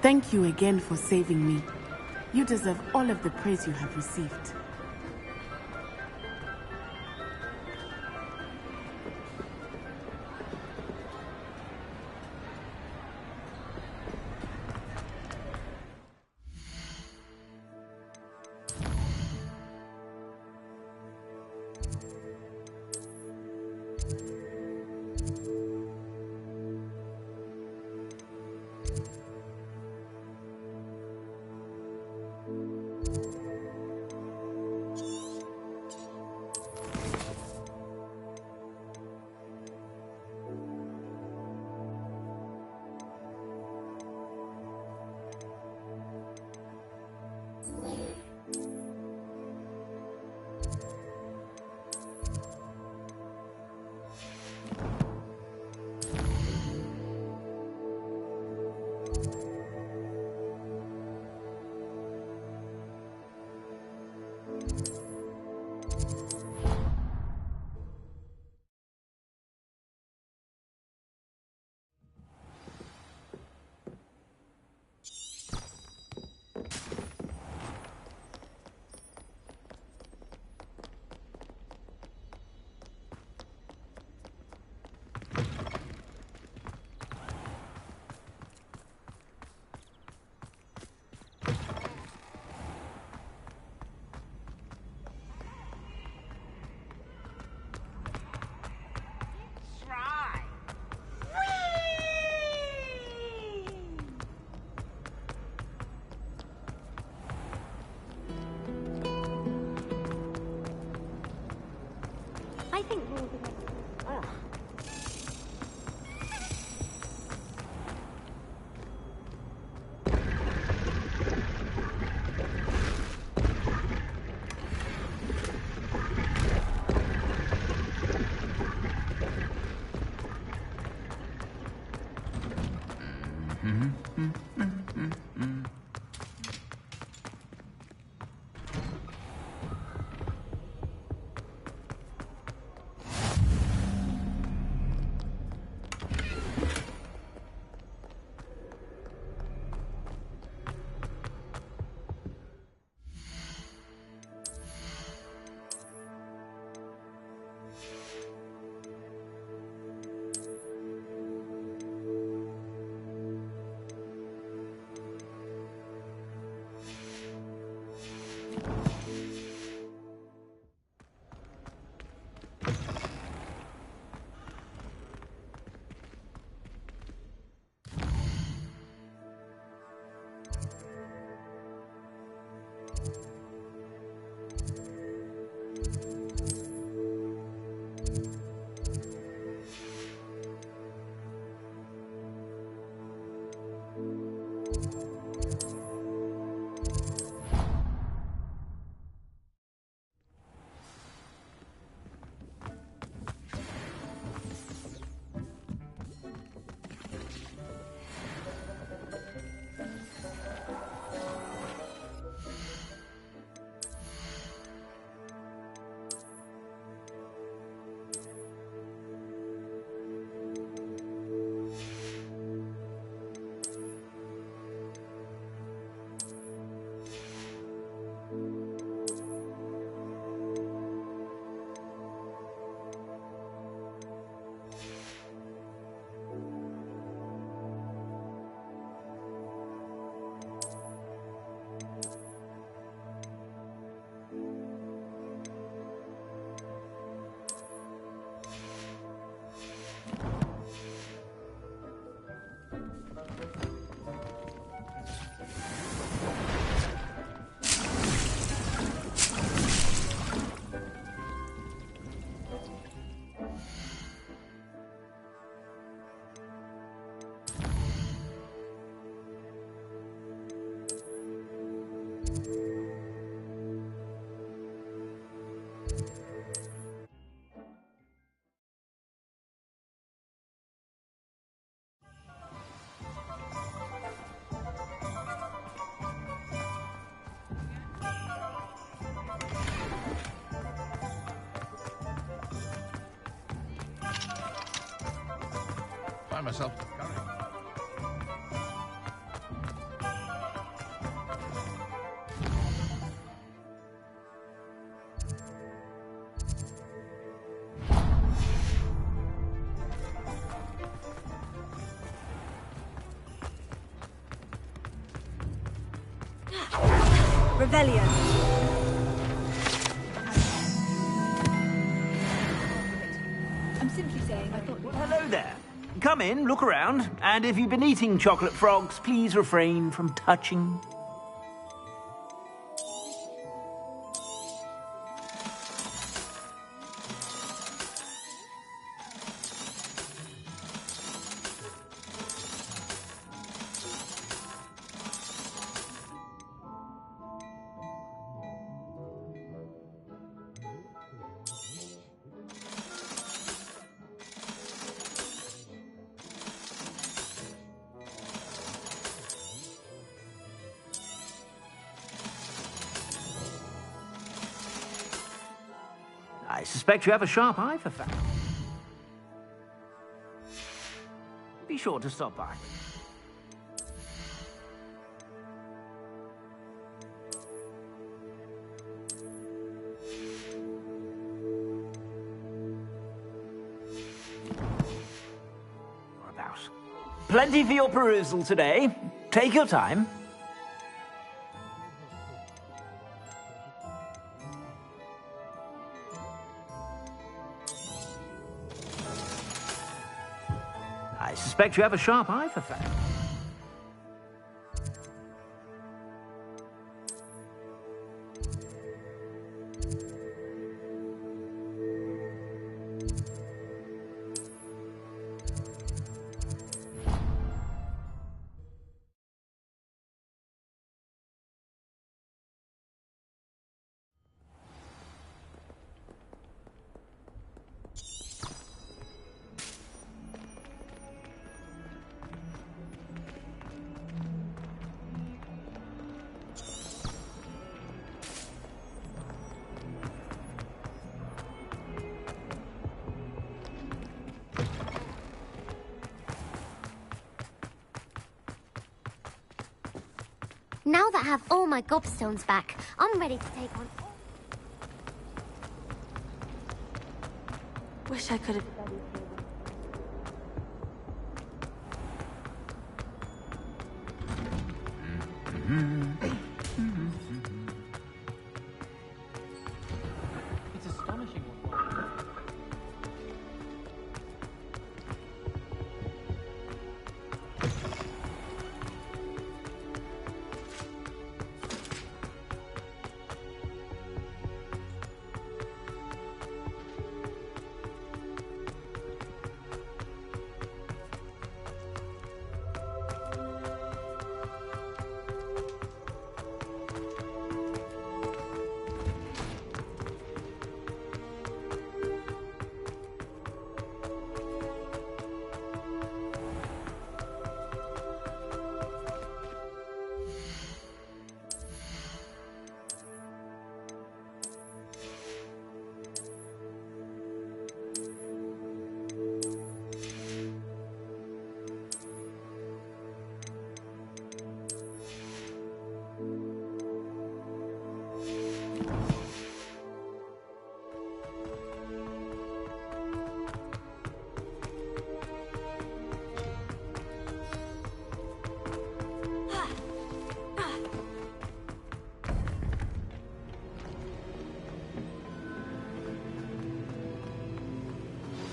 Thank you again for saving me. You deserve all of the praise you have received. Find myself. Revelio. I'm simply saying I thought... Well, hello there. Come in, look around, and if you've been eating chocolate frogs, please refrain from touching. I suspect you have a sharp eye for facts. Be sure to stop by. Or about. Plenty for your perusal today. Take your time. I suspect you have a sharp eye for facts. Now that I have all my gobstones back, I'm ready to take on... Wish I could have... It's astonishing what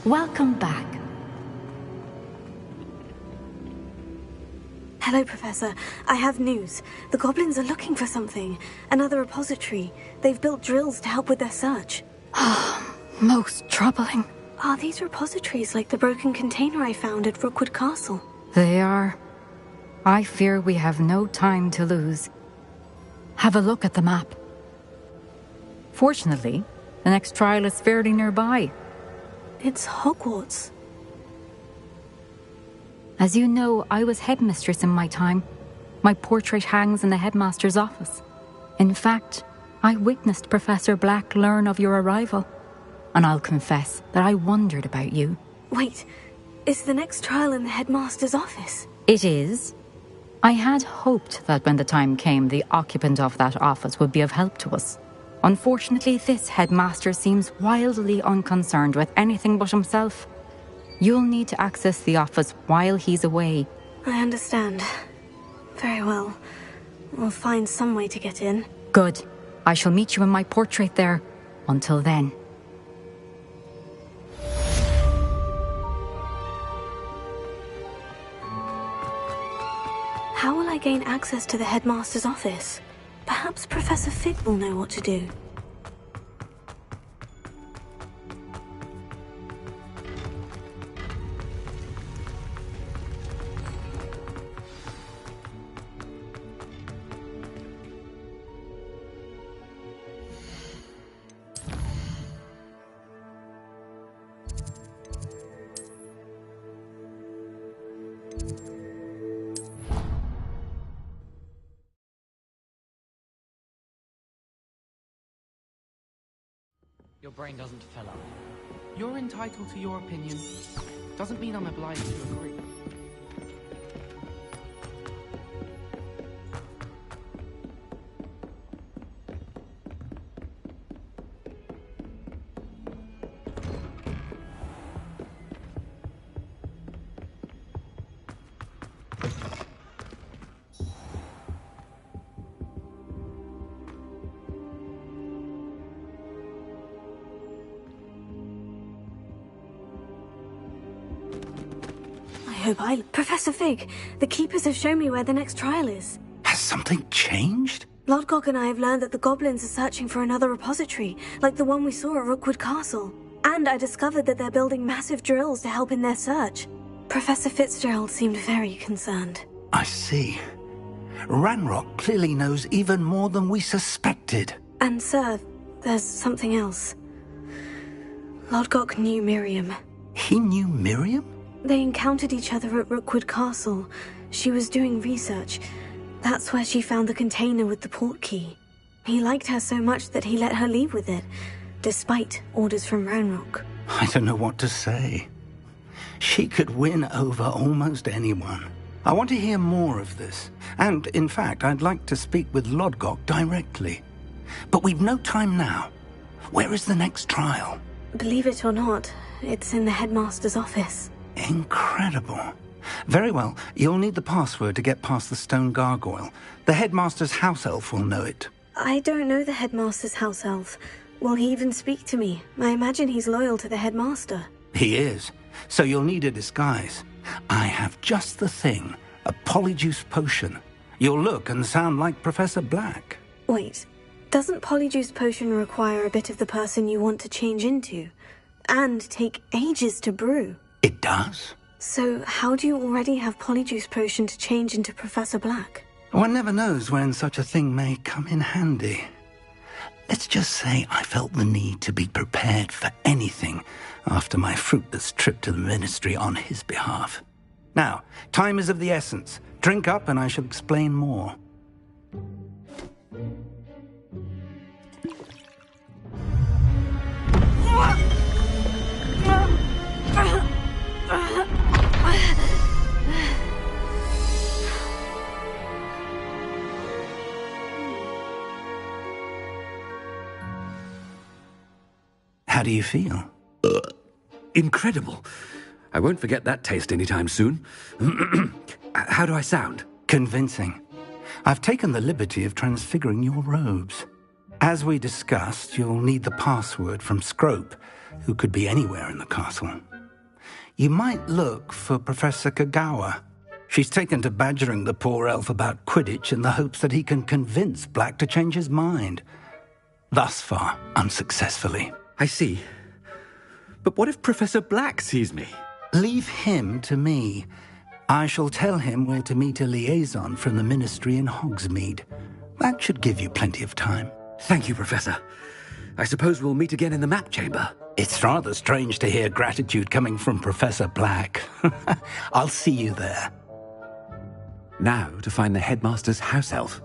Welcome back. Hello, Professor. I have news. The goblins are looking for something. Another repository. They've built drills to help with their search. Most troubling. Are these repositories like the broken container I found at Rookwood Castle? They are. I fear we have no time to lose. Have a look at the map. Fortunately, the next trial is fairly nearby. It's Hogwarts. As you know, I was headmistress in my time. My portrait hangs in the headmaster's office. In fact, I witnessed Professor Black learn of your arrival. And I'll confess that I wondered about you. Wait, is the next trial in the headmaster's office? It is. I had hoped that when the time came, the occupant of that office would be of help to us. Unfortunately, this headmaster seems wildly unconcerned with anything but himself. You'll need to access the office while he's away. I understand. Very well. We'll find some way to get in. Good. I shall meet you in my portrait there. Until then. How will I gain access to the headmaster's office? Perhaps Professor Fig will know what to do. Your brain doesn't fill up. You're entitled to your opinion. Doesn't mean I'm obliged to agree. Professor Fig, the Keepers have shown me where the next trial is. Has something changed? Lodgok and I have learned that the goblins are searching for another repository, like the one we saw at Rookwood Castle. And I discovered that they're building massive drills to help in their search. Professor Fitzgerald seemed very concerned. I see. Ranrock clearly knows even more than we suspected. And sir, there's something else. Lodgok knew Miriam. He knew Miriam? They encountered each other at Rookwood Castle. She was doing research. That's where she found the container with the port key. He liked her so much that he let her leave with it, despite orders from Ranrock. I don't know what to say. She could win over almost anyone. I want to hear more of this. And, in fact, I'd like to speak with Lodgok directly. But we've no time now. Where is the next trial? Believe it or not, it's in the headmaster's office. Incredible. Very well, you'll need the password to get past the stone gargoyle. The headmaster's house elf will know it. I don't know the headmaster's house elf. Will he even speak to me? I imagine he's loyal to the headmaster. He is. So you'll need a disguise. I have just the thing. A polyjuice potion. You'll look and sound like Professor Black. Wait, doesn't polyjuice potion require a bit of the person you want to change into? And take ages to brew? It does. So how do you already have polyjuice potion to change into Professor Black? One never knows when such a thing may come in handy. Let's just say I felt the need to be prepared for anything after my fruitless trip to the Ministry on his behalf. Now, time is of the essence. Drink up and I shall explain more. How do you feel? Incredible. I won't forget that taste anytime soon. How do I sound? Convincing. I've taken the liberty of transfiguring your robes. As we discussed, you'll need the password from Scrope, who could be anywhere in the castle. You might look for Professor Kagawa. She's taken to badgering the poor elf about Quidditch in the hopes that he can convince Black to change his mind. Thus far, unsuccessfully. I see. But what if Professor Black sees me? Leave him to me. I shall tell him where to meet a liaison from the Ministry in Hogsmeade. That should give you plenty of time. Thank you, Professor. I suppose we'll meet again in the map chamber. It's rather strange to hear gratitude coming from Professor Black. I'll see you there. Now to find the headmaster's house elf.